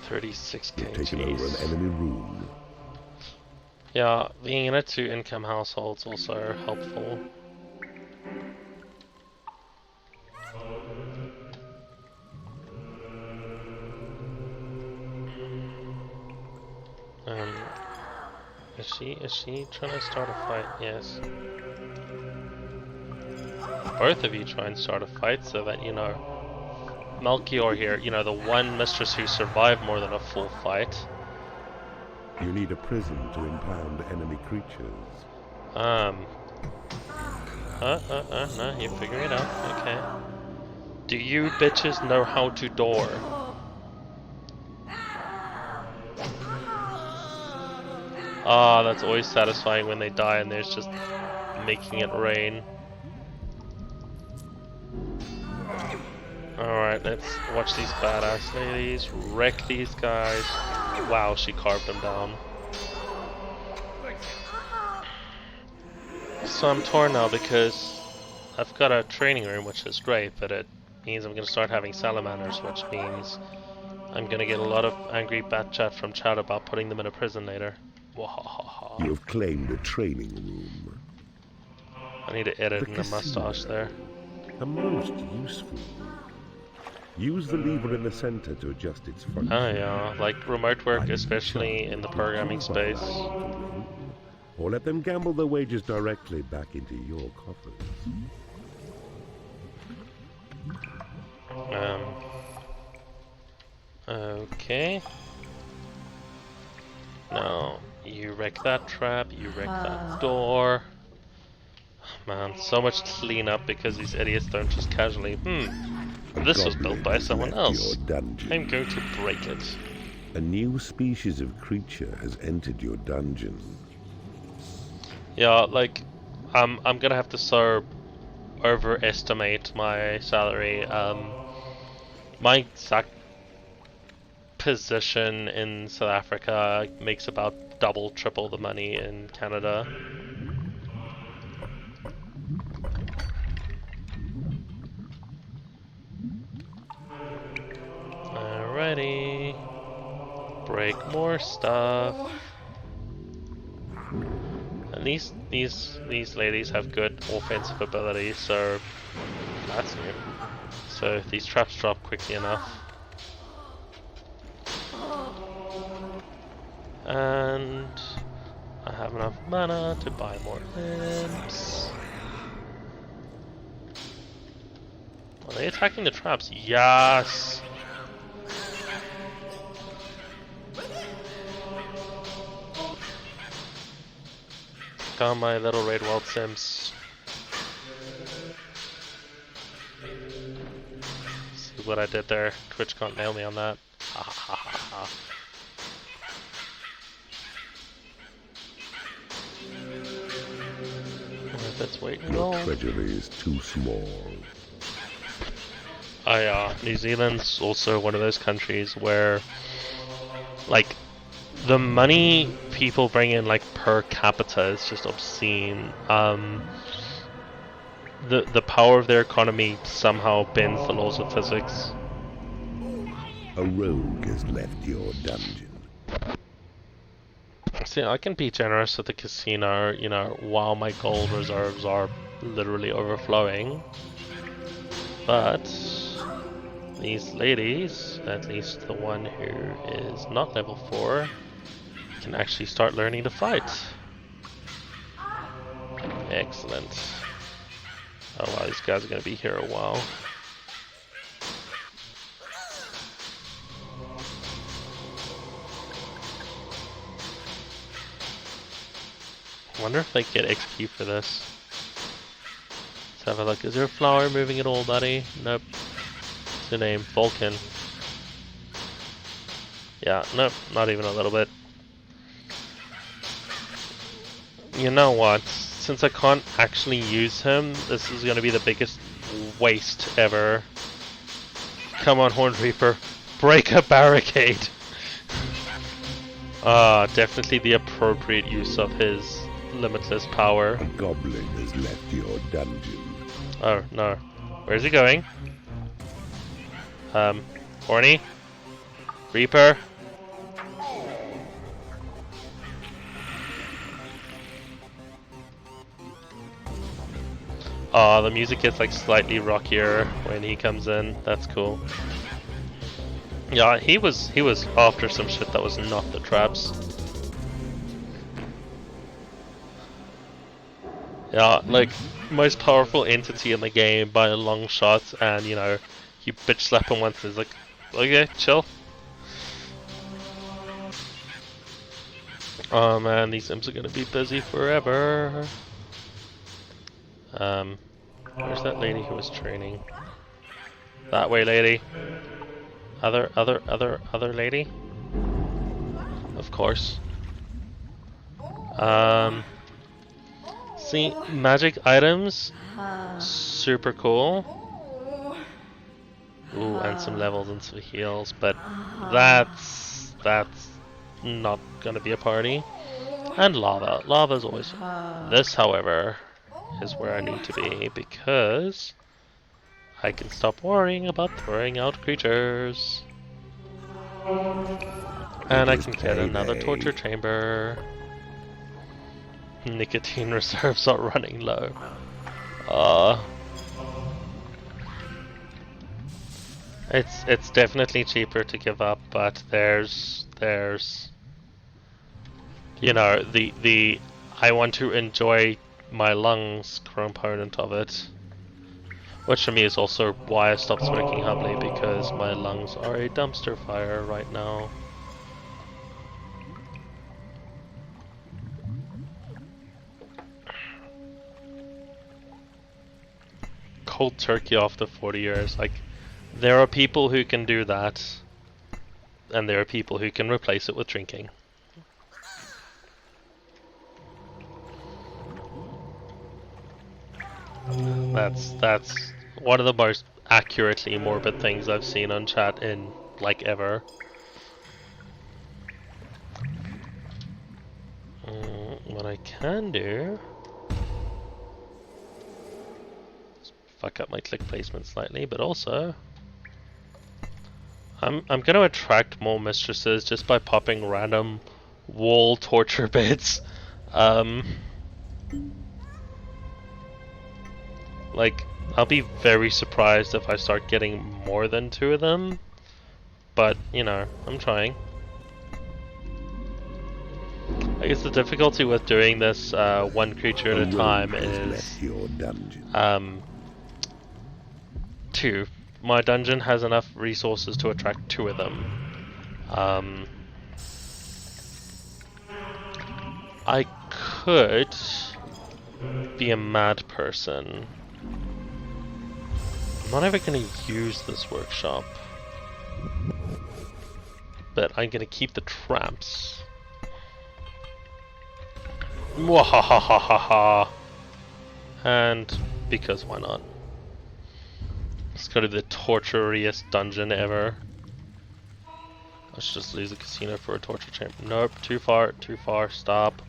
Speaker 1: $36K.
Speaker 2: Taking over an enemy room.
Speaker 1: Yeah, being in a 2-income household is also helpful. Is she trying to start a fight? Yes. Both of you try and start a fight so that, you know, Melchior here, you know, the one mistress who survived more than a full fight.
Speaker 2: You need a prison to impound enemy creatures.
Speaker 1: No, you're figuring it out. Okay. Do you bitches know how to door? Ah, that's always satisfying when they die and there's just making it rain. Alright, let's watch these badass ladies wreck these guys. Wow, she carved them down. So I'm torn now because I've got a training room, which is great, but it means I'm going to start having salamanders, which means I'm going to get a lot of angry bat chat from chat about putting them in a prison later. Wahahaha.
Speaker 2: You've claimed a training room.
Speaker 1: I need to edit in the mustache there.
Speaker 2: A most useful. Use the lever in the center to adjust its function.
Speaker 1: Oh yeah, like remote work, especially in the programming space.
Speaker 2: Or let them gamble their wages directly back into your coffers.
Speaker 1: Okay. Now, you wreck that trap, you wreck that door. Man, so much to clean up because these idiots don't just casually, this was built by someone else. I'm going to break it.
Speaker 2: A new species of creature has entered your dungeon.
Speaker 1: Yeah, like, I'm gonna have to so overestimate my salary. My exact position in South Africa makes about double, triple the money in Canada. Alrighty. Break more stuff. And these ladies have good offensive abilities, so that's new. So if these traps drop quickly enough. And I have enough mana to buy more imps. Are they attacking the traps? Yes! Got my little raid world sims. See what I did there. Twitch can't nail me on that. Ha ha ha ha. That's waiting.
Speaker 2: Your treasury is too small.
Speaker 1: New Zealand's also one of those countries where, like, the money people bring in, like, per capita is just obscene. The power of their economy somehow bends the laws of physics.
Speaker 2: A rogue has left your dungeon.
Speaker 1: See, I can be generous at the casino, you know, while my gold reserves are literally overflowing. But these ladies, at least the one who is not level 4, can actually start learning to fight. Excellent. Oh wow, these guys are going to be here a while. I wonder if they get XP for this. Let's have a look. Is there a flower moving at all, buddy? Nope. What's your name? Vulcan. Yeah, nope, not even a little bit. You know what? Since I can't actually use him, this is going to be the biggest waste ever. Come on, Horned Reaper. Break a barricade! Definitely the appropriate use of his limitless power.
Speaker 2: A goblin has left your dungeon.
Speaker 1: Oh, no. Where's he going? Horny? Reaper? Oh, the music gets like slightly rockier when he comes in. That's cool. Yeah, he was after some shit that was not the traps. Yeah, like, most powerful entity in the game by a long shot, and you know, you bitch slap him once, and it's like, okay, chill. Oh man, these imps are gonna be busy forever. Where's that lady who was training? That way, lady. Other lady? Of course. See, magic items, super cool. Ooh, and some levels and some heals, but that's not gonna be a party. And lava. Lava's always. This, however, is where I need to be because I can stop worrying about throwing out creatures. And I can get another torture chamber. Nicotine reserves are running low. It's definitely cheaper to give up, but there's you know, the I want to enjoy my lungs component of it. Which for me is also why I stopped smoking heavily, because my lungs are a dumpster fire right now. Cold turkey after 40 years, like, there are people who can do that, and there are people who can replace it with drinking. That's one of the most accurately morbid things I've seen on chat in, like, ever. What I can do... fuck up my click placement slightly, but also... I'm gonna attract more mistresses just by popping random wall torture bits. Like, I'll be very surprised if I start getting more than 2 of them, but, you know, I'm trying. I guess the difficulty with doing this one creature at a time is 2. My dungeon has enough resources to attract 2 of them. I could be a mad person. I'm not ever going to use this workshop, but I'm going to keep the tramps. Mwahahahaha. And because why not? Let's go to the torturiest dungeon ever. Let's just lose a casino for a torture chamber. Nope, too far, stop.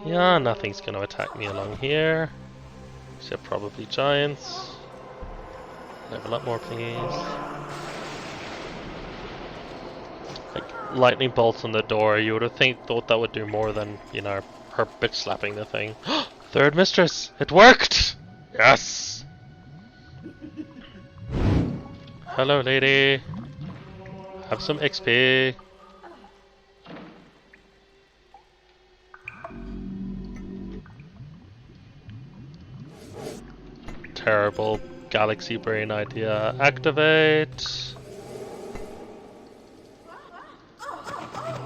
Speaker 1: Yeah, nothing's gonna attack me along here. Except probably giants. Level up more, please. Like, lightning bolts on the door, you would have thought that would do more than, you know, her bitch slapping the thing. Third mistress! It worked! Yes! Hello, lady. Have some XP. Terrible galaxy brain idea. Activate.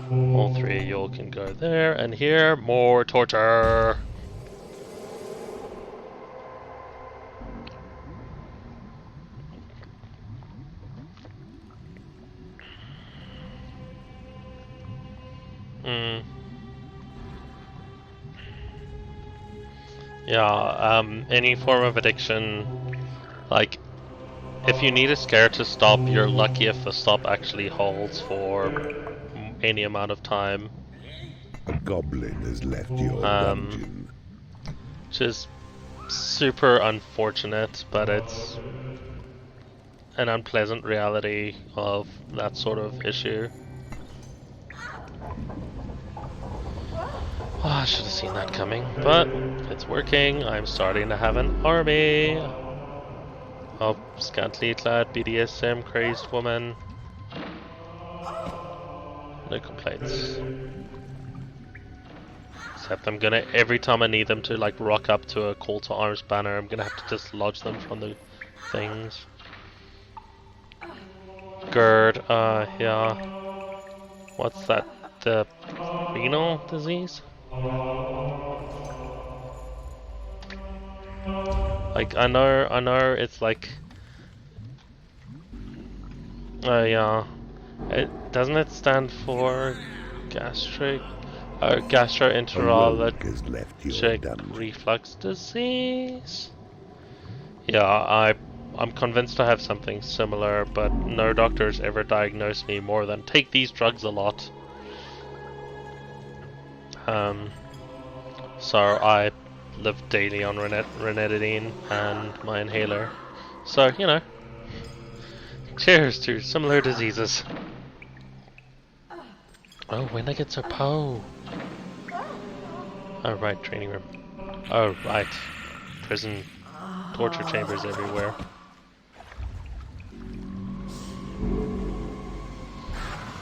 Speaker 1: All 3 of you can go there and here. More torture. Yeah, any form of addiction, like, if you need a scare to stop, you're lucky if the stop actually holds for any amount of time.
Speaker 2: A goblin has left your dungeon.
Speaker 1: Which is super unfortunate, but it's an unpleasant reality of that sort of issue. Oh, I should have seen that coming, but it's working. I'm starting to have an army of scantily clad BDSM crazed women. No complaints. Except I'm gonna, every time I need them to like rock up to a call to arms banner, I'm gonna have to dislodge them from the things. GERD, yeah. What's that? The renal disease? Like, I know it's like... Oh, yeah. Doesn't it stand for gastric... gastroenterologic reflux disease? Yeah, I'm convinced I have something similar, but no doctors ever diagnosed me more than take these drugs a lot. So I live daily on ranitidine and my inhaler. So, you know, cheers to similar diseases. Oh, when I get to Poe. Oh, right, training room. Oh, right. Prison. Torture chambers everywhere.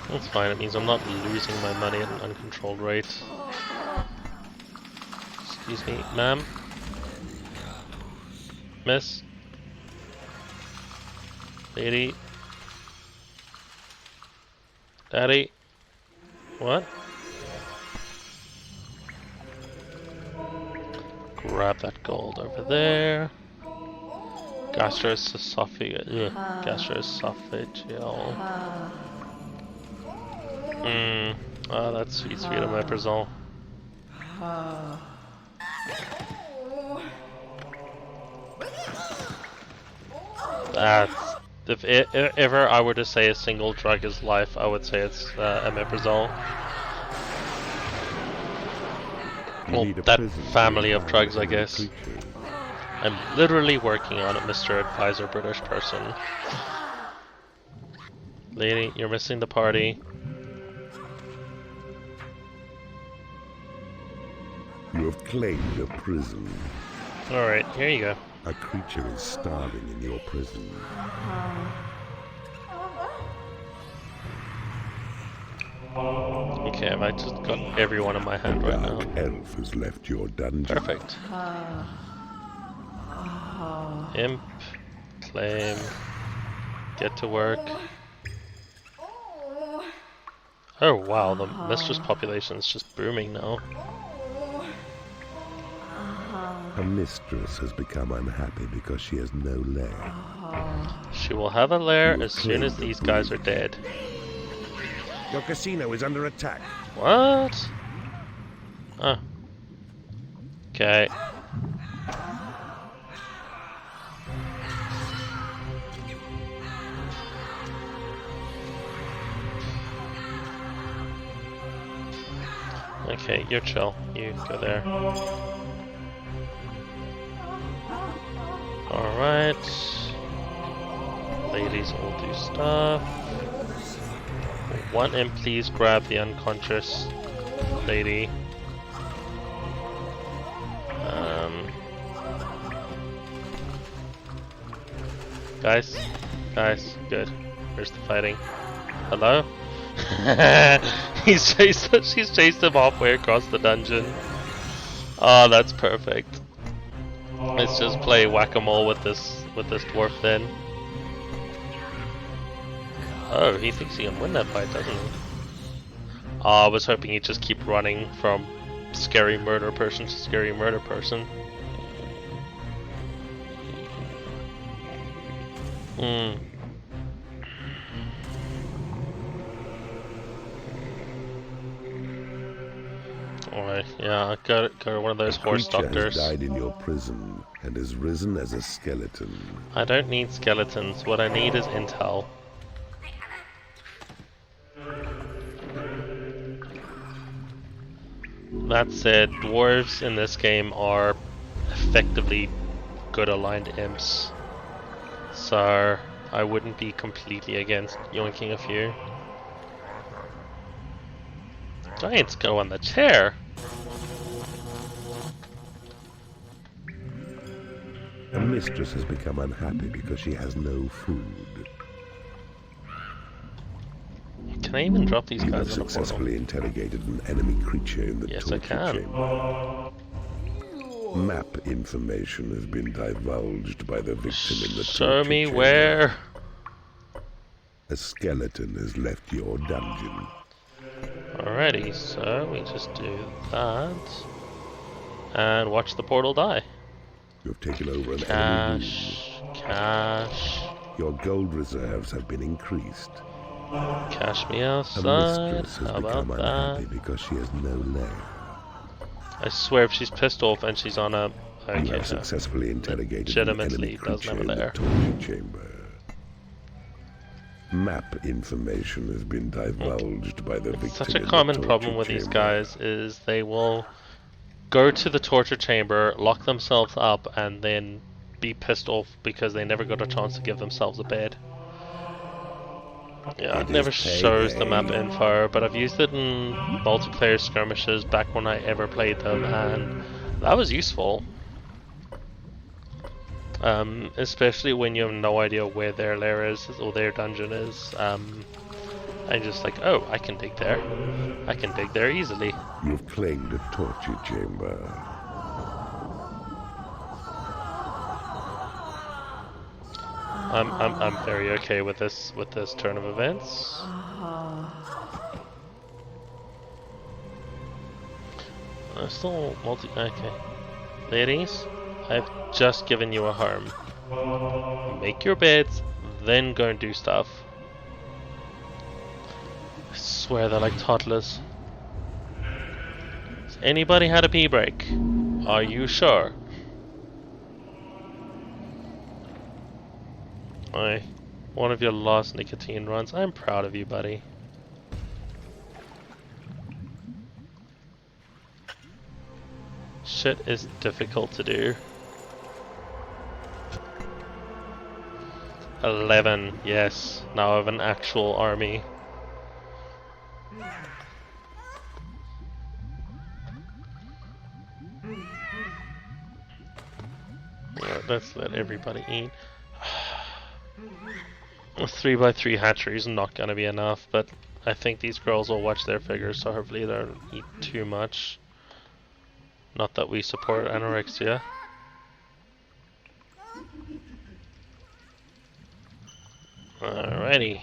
Speaker 1: That's fine, it means I'm not losing my money at an uncontrolled rate. Excuse me, ma'am? Miss? Lady? Daddy? What? Grab that gold over there. Gastroesophageal. Oh, that's sweet omeprazole. That's... If ever I were to say a single drug is life, I would say it's omeprazole. Well, that family of drugs, I guess. I'm literally working on it, Mr. Advisor British person. Lady, you're missing the party.
Speaker 2: You have claimed a prison.
Speaker 1: Alright, here you go.
Speaker 2: A creature is starving in your prison.
Speaker 1: Okay, I just got everyone in my hand right now.
Speaker 2: Elf has left your dungeon.
Speaker 1: Perfect. Imp, claim, get to work. Oh wow, the mistress population is just booming now.
Speaker 2: A mistress has become unhappy because she has no lair.
Speaker 1: She will have a lair as soon as these guys are dead.
Speaker 2: Your casino is under attack.
Speaker 1: What? Oh. Okay. Okay, you're chill. You go there. Alright. Ladies all do stuff. One imp, please grab the unconscious lady. Guys, good. Where's the fighting? Hello? She's chased him halfway across the dungeon. Oh, that's perfect. Let's just play whack-a-mole with this dwarf then. Oh, he thinks he can win that fight, doesn't he? Oh, I was hoping he'd just keep running from scary murder person to scary murder person. Alright, yeah, go to one of those horse doctors.
Speaker 2: Has died in your prison and has risen as a skeleton.
Speaker 1: I don't need skeletons. What I need is intel. That said, dwarves in this game are effectively good aligned imps. So I wouldn't be completely against yoinking a few. Giants go on the chair.
Speaker 2: A mistress has become unhappy because she has no food.
Speaker 1: Can I even drop these
Speaker 2: You have
Speaker 1: guys in the portal?
Speaker 2: successfully interrogated an enemy creature in the
Speaker 1: Yes, I
Speaker 2: torture
Speaker 1: can.
Speaker 2: chamber. Map information has been divulged by the victim in the
Speaker 1: Show
Speaker 2: torture
Speaker 1: me
Speaker 2: chamber.
Speaker 1: where.
Speaker 2: A skeleton has left your dungeon.
Speaker 1: Alrighty, so we just do that. And watch the portal die.
Speaker 2: You have taken over an enemy room.
Speaker 1: Cash.
Speaker 2: Your gold reserves have been increased.
Speaker 1: Cash me
Speaker 2: A
Speaker 1: outside.
Speaker 2: mistress has
Speaker 1: How about
Speaker 2: become unhappy
Speaker 1: that?
Speaker 2: because she has no lair.
Speaker 1: I swear if she's pissed off and she's on a...
Speaker 2: You
Speaker 1: Okay,
Speaker 2: have successfully interrogated an enemy
Speaker 1: legitimately doesn't
Speaker 2: creature
Speaker 1: have a
Speaker 2: in the
Speaker 1: lair.
Speaker 2: torture chamber. Map information has been divulged by the victim.
Speaker 1: Such a
Speaker 2: in
Speaker 1: common
Speaker 2: the
Speaker 1: problem
Speaker 2: torture
Speaker 1: with these
Speaker 2: chamber.
Speaker 1: guys is they will go to the torture chamber, lock themselves up, and then be pissed off because they never got a chance to give themselves a bed. Yeah, it
Speaker 2: It
Speaker 1: never
Speaker 2: is
Speaker 1: shows the map
Speaker 2: payday.
Speaker 1: info, but I've used it in multiplayer skirmishes back when I ever played them, and that was useful. Especially when you have no idea where their lair is or their dungeon is. And just like, oh, I can dig there. I can dig there easily.
Speaker 2: You have claimed a torture chamber.
Speaker 1: I'm very okay with this turn of events. Still okay. Ladies, I've just given you a home. Make your beds, then go and do stuff. I swear they're like toddlers. Has anybody had a pee break? Are you sure? One of your last nicotine runs. I'm proud of you, buddy. Shit is difficult to do. 11, yes. Now I have an actual army. Alright, let's let everybody eat. A 3x3 hatchery is not gonna be enough, but I think these girls will watch their figures, so hopefully they don't eat too much. Not that we support anorexia. Alrighty.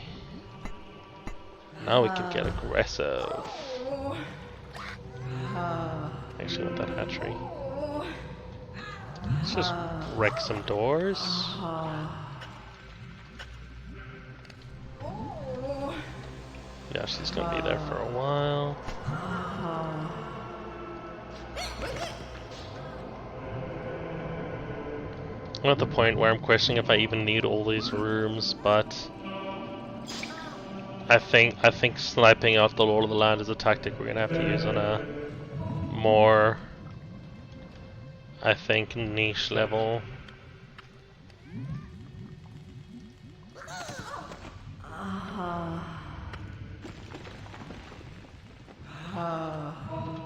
Speaker 1: Now we can get aggressive. Actually, want that hatchery. Let's just wreck some doors. Yeah, she's gonna be there for a while. I'm at the point where I'm questioning if I even need all these rooms, but I think sniping out the Lord of the Land is a tactic we're gonna have to use on a more, I think, niche level.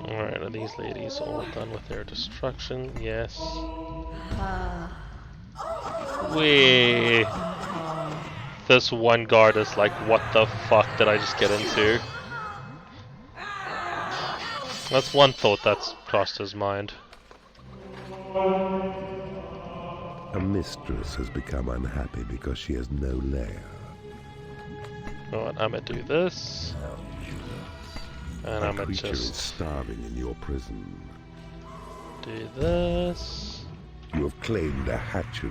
Speaker 1: Alright, are these ladies all done with their destruction? Yes. Wee. This one guard is like, what the fuck did I just get into? That's one thought that's crossed his mind.
Speaker 2: A mistress has become unhappy because she has no lair.
Speaker 1: You know what, I'm gonna do this. And
Speaker 2: A
Speaker 1: I'm gonna
Speaker 2: creature is
Speaker 1: just
Speaker 2: starving in your prison.
Speaker 1: do this.
Speaker 2: You have claimed a hatchery.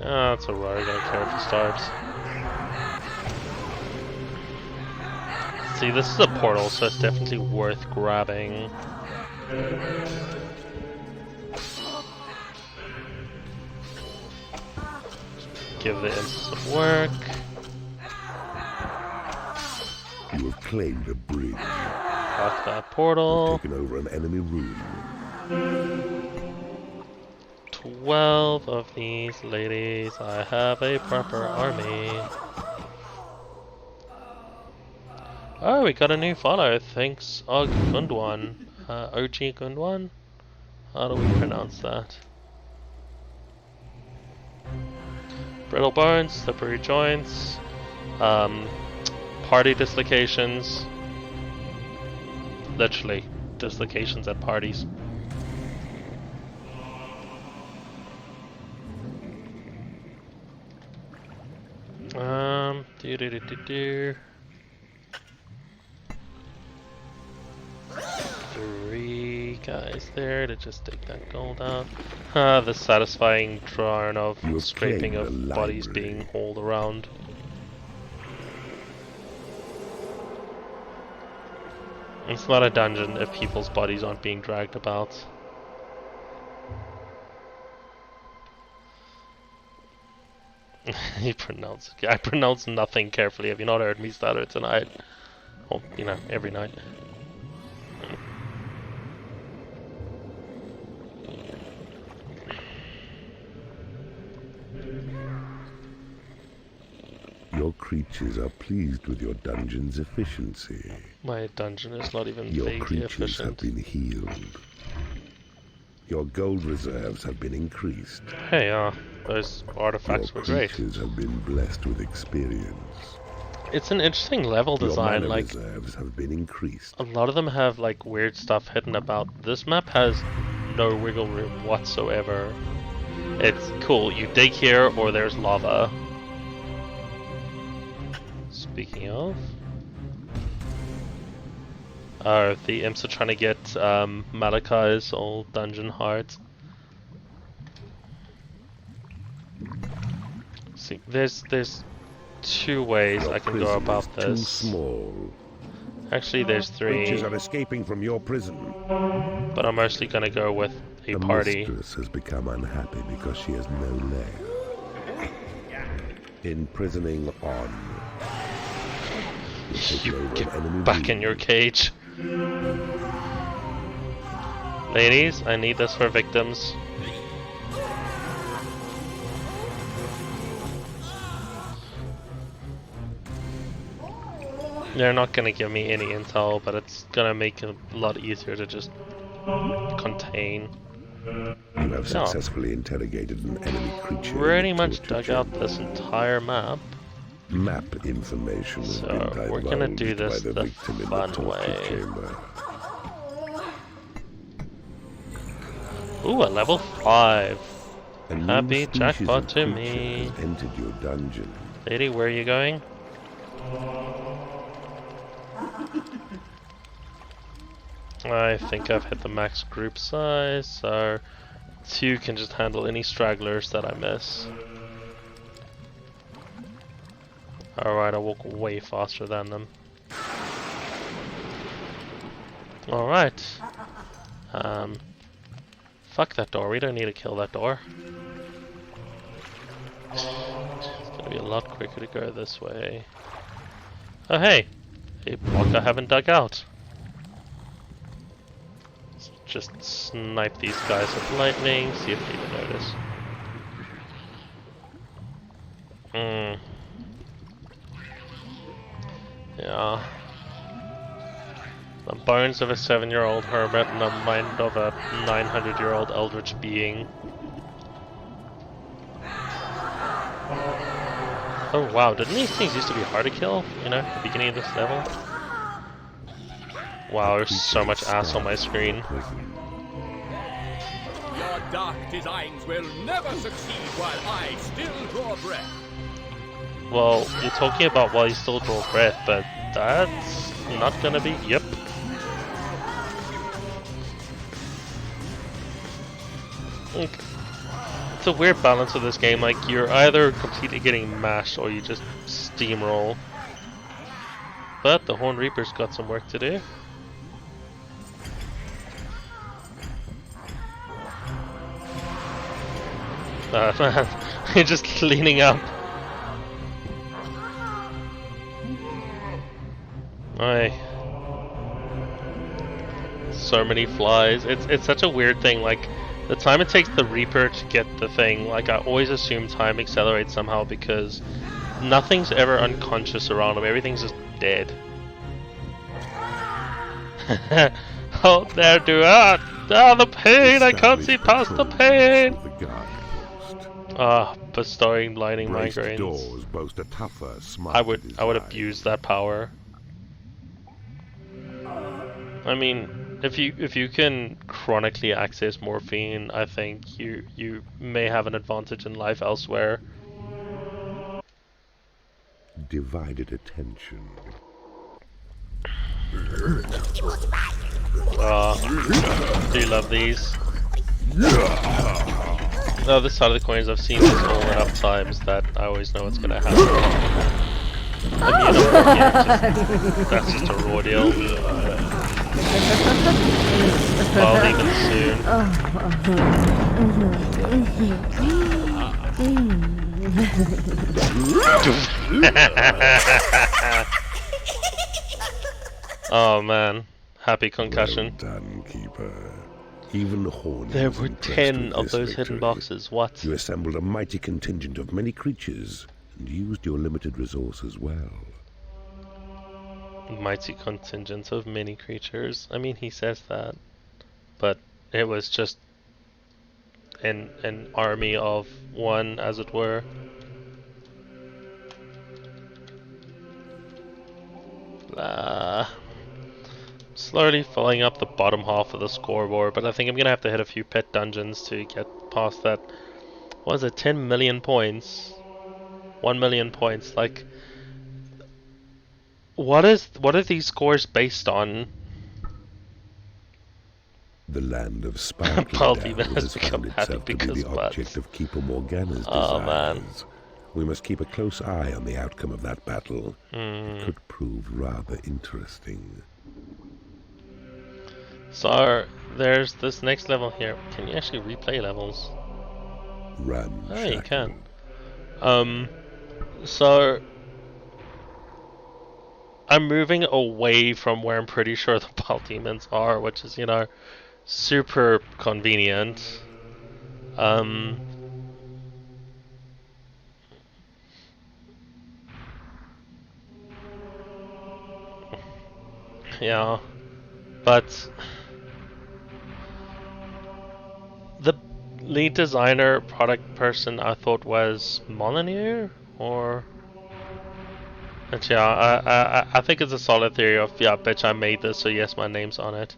Speaker 1: Ah, that's a rogue, I don't care if it starts. See, this is a portal, so it's definitely worth grabbing. Give the imps some work.
Speaker 2: You have claimed a bridge.
Speaker 1: Lock that portal.
Speaker 2: Taken over an enemy room.
Speaker 1: 12 of these ladies. I have a proper army. Oh, we got a new follow. Thanks, Og Gundwan. OG Gundwan? How do we pronounce that? Brittle bones, slippery joints. party dislocations. Literally, dislocations at parties. Do. 3 guys there to just take that gold out. The satisfying drawing of scraping of bodies being hauled around. It's not a dungeon if people's bodies aren't being dragged about. I pronounce nothing carefully. Have you not heard me stutter tonight? Or, you know, every night.
Speaker 2: Your creatures are pleased with your dungeon's efficiency.
Speaker 1: My dungeon is not even
Speaker 2: Your
Speaker 1: vaguely
Speaker 2: creatures have
Speaker 1: efficient.
Speaker 2: been healed. Your gold reserves have been increased.
Speaker 1: Hey, those artifacts
Speaker 2: Your
Speaker 1: were great.
Speaker 2: creatures have been blessed with experience.
Speaker 1: It's an interesting level
Speaker 2: Your
Speaker 1: design.
Speaker 2: mana
Speaker 1: Like,
Speaker 2: reserves have been increased.
Speaker 1: a lot of them have like weird stuff hidden about. This map has no wiggle room whatsoever. It's cool. You dig here, or there's lava. Speaking of, the imps are trying to get Malachi's old dungeon heart. See, there's 2 ways
Speaker 2: Your
Speaker 1: I can go
Speaker 2: prison
Speaker 1: about
Speaker 2: is too
Speaker 1: this.
Speaker 2: small.
Speaker 1: Actually, there's 3,
Speaker 2: Creatures are escaping from your prison.
Speaker 1: but I'm mostly gonna go with a
Speaker 2: The
Speaker 1: party.
Speaker 2: mistress has become unhappy because she has no leg. Imprisoning on.
Speaker 1: You get back in your cage. Ladies, I need this for victims. They're not gonna give me any intel, but it's gonna make it a lot easier to just contain.
Speaker 2: You have successfully interrogated an enemy creature.
Speaker 1: Pretty
Speaker 2: in the
Speaker 1: much
Speaker 2: torture
Speaker 1: dug out
Speaker 2: chamber.
Speaker 1: this entire map.
Speaker 2: Map information has
Speaker 1: So,
Speaker 2: been
Speaker 1: we're gonna do
Speaker 2: divulged
Speaker 1: this
Speaker 2: by the
Speaker 1: the
Speaker 2: victim in
Speaker 1: fun
Speaker 2: the torture
Speaker 1: way.
Speaker 2: chamber.
Speaker 1: Ooh, a level 5.
Speaker 2: A new
Speaker 1: Happy
Speaker 2: species
Speaker 1: jackpot
Speaker 2: of
Speaker 1: to
Speaker 2: creature
Speaker 1: me.
Speaker 2: has entered your dungeon.
Speaker 1: Lady, where are you going? I think I've hit the max group size, so 2 can just handle any stragglers that I miss. Alright, I walk way faster than them. Alright. Fuck that door, we don't need to kill that door. It's gonna be a lot quicker to go this way. Oh hey! A block I haven't dug out. Let's just snipe these guys with lightning, see if they even notice. Yeah. The bones of a 7-year-old hermit and the mind of a 900-year-old eldritch being. Oh wow, didn't these things used to be hard to kill, you know, at the beginning of this level? Wow, there's so much ass on my screen.
Speaker 3: Your dark designs will never succeed while I still draw breath.
Speaker 1: Well, you're talking about while you still draw breath, but that's not gonna be... Yep. It's a weird balance with this game, like, you're either completely getting mashed or you just steamroll. But the Horned Reaper's got some work to do. Man, you're just leaning up. Aye. So many flies. It's such a weird thing, like, the time it takes the Reaper to get the thing, like, I always assume time accelerates somehow because nothing's ever unconscious around him, everything's just dead. Oh, there, do the pain! I can't see past the pain!
Speaker 2: The guard post.
Speaker 1: Ah, bestowing blinding
Speaker 2: Braced
Speaker 1: migraines.
Speaker 2: doors boast a tougher, smarter
Speaker 1: I would
Speaker 2: design.
Speaker 1: abuse that power. I mean, if you can chronically access morphine, I think you may have an advantage in life elsewhere.
Speaker 2: Divided attention.
Speaker 1: Do you love these? The other side of the coins, I've seen this all enough times that I always know what's gonna happen. I mean, that's just a raw deal. I'll leave it soon. Oh man, happy concussion.
Speaker 2: Well done, Keeper. Even horny.
Speaker 1: There
Speaker 2: was
Speaker 1: were
Speaker 2: impressed
Speaker 1: 10
Speaker 2: with
Speaker 1: of
Speaker 2: this
Speaker 1: those
Speaker 2: victory.
Speaker 1: hidden boxes, what?
Speaker 2: You assembled a mighty contingent of many creatures and used your limited resources well.
Speaker 1: Mighty contingent of many creatures. I mean, he says that, but it was just an army of one, as it were. Slowly filling up the bottom half of the scoreboard, but I think I'm gonna have to hit a few pet dungeons to get past that. What was it? 10 million points. 1 million points. Like, what are these scores based on?
Speaker 2: The land of sparkling
Speaker 1: Palpy
Speaker 2: Dell
Speaker 1: has
Speaker 2: has
Speaker 1: become
Speaker 2: found
Speaker 1: happy
Speaker 2: itself to be
Speaker 1: because
Speaker 2: the
Speaker 1: of
Speaker 2: object
Speaker 1: butts.
Speaker 2: of Keeper Morgana's
Speaker 1: Oh,
Speaker 2: desires.
Speaker 1: man.
Speaker 2: We must keep a close eye on the outcome of that battle.
Speaker 1: Hmm.
Speaker 2: It could prove rather interesting.
Speaker 1: So there's this next level here. Can you actually replay levels?
Speaker 2: Ramshackle.
Speaker 1: Oh, you can. So I'm moving away from where I'm pretty sure the Ball Demons are, which is, you know, super convenient. Yeah, but the lead designer product person I thought was Molyneux, or and yeah, I think it's a solid theory of, yeah, bitch, I made this, so yes, my name's on it.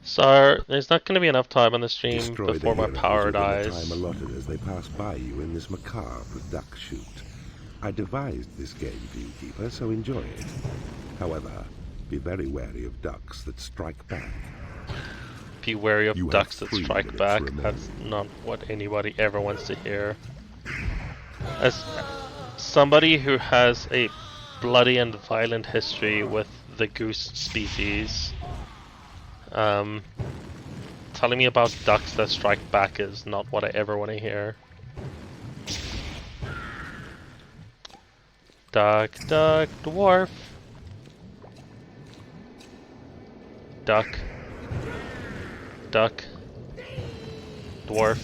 Speaker 1: So there's not going to be enough time on the stream
Speaker 2: Destroy
Speaker 1: before
Speaker 2: the
Speaker 1: my
Speaker 2: heroes
Speaker 1: power
Speaker 2: within the
Speaker 1: dies.
Speaker 2: time allotted as they pass by you in this macabre duck shoot. I devised this game for you, Keeper, so enjoy it. However, be very wary of ducks that strike back.
Speaker 1: Be wary of
Speaker 2: You have
Speaker 1: ducks that
Speaker 2: 3
Speaker 1: strike
Speaker 2: minutes
Speaker 1: back.
Speaker 2: remaining.
Speaker 1: That's not what anybody ever wants to hear. As somebody who has a bloody and violent history with the goose species, telling me about ducks that strike back is not what I ever want to hear. Duck, duck, dwarf. Duck. Duck. Dwarf.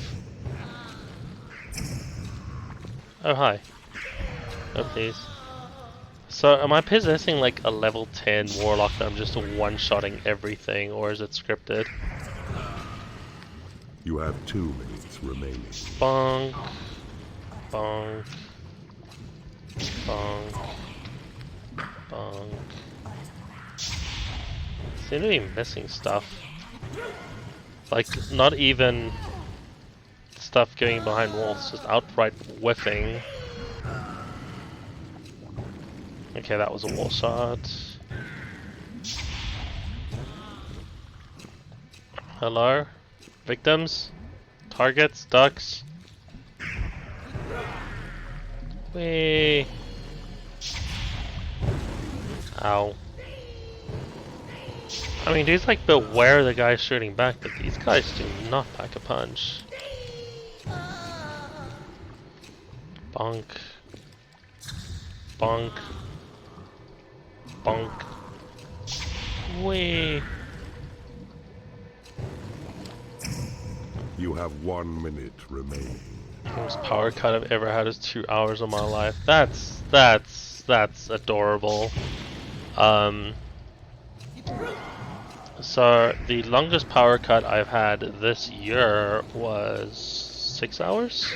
Speaker 1: Oh, hi. Oh, please. So, am I possessing like a level 10 warlock that I'm just one-shotting everything, or is it scripted?
Speaker 2: You have 2 minutes remaining.
Speaker 1: Bonk. Bonk. Bonk. Bonk. Seem to be missing stuff. Like, not even stuff going behind walls, just outright whiffing. Okay, that was a wall shot. Hello? Victims? Targets? Ducks? Whee! Ow. I mean, dude's like, beware the guy shooting back, but these guys do not pack a punch. Bonk. Bonk. Bonk. Whee!
Speaker 2: You have 1 minute remaining.
Speaker 1: The most power cut I've ever had is 2 hours of my life. That's adorable. So the longest power cut I've had this year was 6 hours.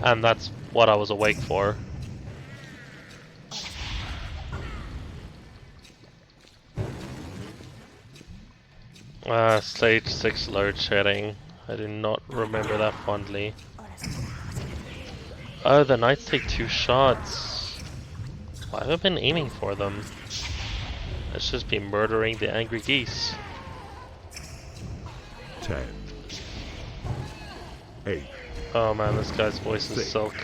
Speaker 1: And that's what I was awake for. Stage 6 load shedding. I do not remember that fondly. Oh, the knights take 2 shots. Why have I been aiming for them? Let's just be murdering the angry geese.
Speaker 2: 10, 8,
Speaker 1: Oh man, this guy's voice is
Speaker 2: 6,
Speaker 1: silk.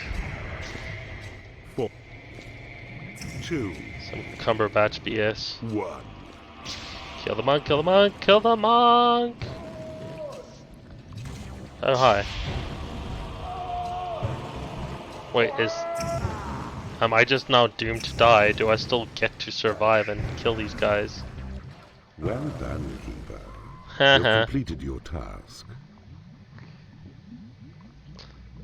Speaker 2: 4, 2,
Speaker 1: Some Cumberbatch BS.
Speaker 2: 1.
Speaker 1: Kill the monk, kill the monk, kill the monk! Oh, hi. Wait, am I just now doomed to die? Do I still get to survive and kill these guys?
Speaker 2: Well done, Keeper. You've
Speaker 1: Haha.
Speaker 2: completed your task.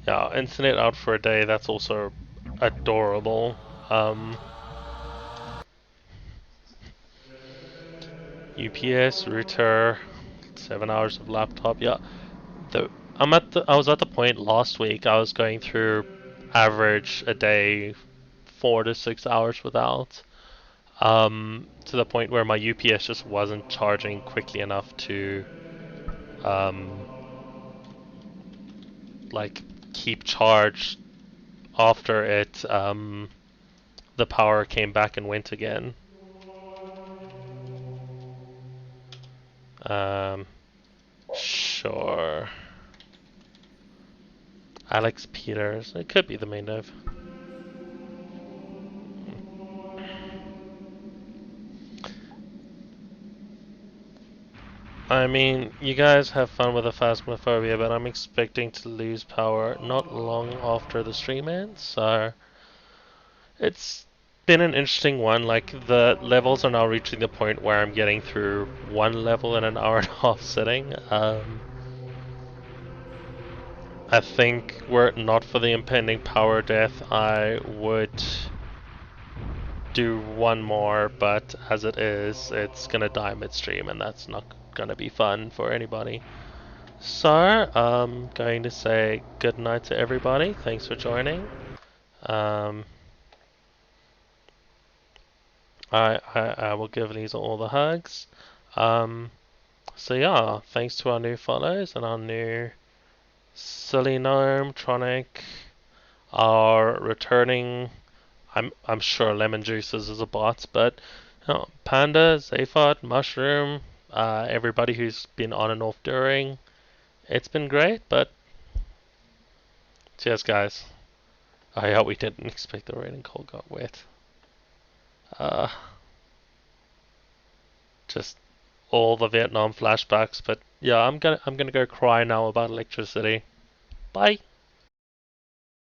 Speaker 1: Yeah, internet out for a day, that's also adorable. UPS, router, 7 hours of laptop, yeah. I was at the point last week I was going through average a day 4 to 6 hours without. To the point where my UPS just wasn't charging quickly enough to like keep charged after the power came back and went again. Sure. Alex Peters. It could be the main dev. I mean, you guys have fun with the Phasmophobia, but I'm expecting to lose power not long after the stream ends, so it's been an interesting one. Like, the levels are now reaching the point where I'm getting through one level in an hour and a half sitting. I think were it not for the impending power death, I would do one more, but as it is, it's gonna die midstream, and that's not gonna be fun for anybody. So, I'm going to say good night to everybody. Thanks for joining. I will give Lisa all the hugs. So yeah, thanks to our new follows and our new Silly Gnome, Tronic, our returning, I'm sure Lemon Juices is a bot, but you know, Panda, Zaphod, Mushroom, everybody who's been on and off during. It's been great, but cheers guys. Oh yeah, we didn't expect the rain and cold got wet. Just all the Vietnam flashbacks, but yeah, I'm gonna go cry now about electricity. Bye.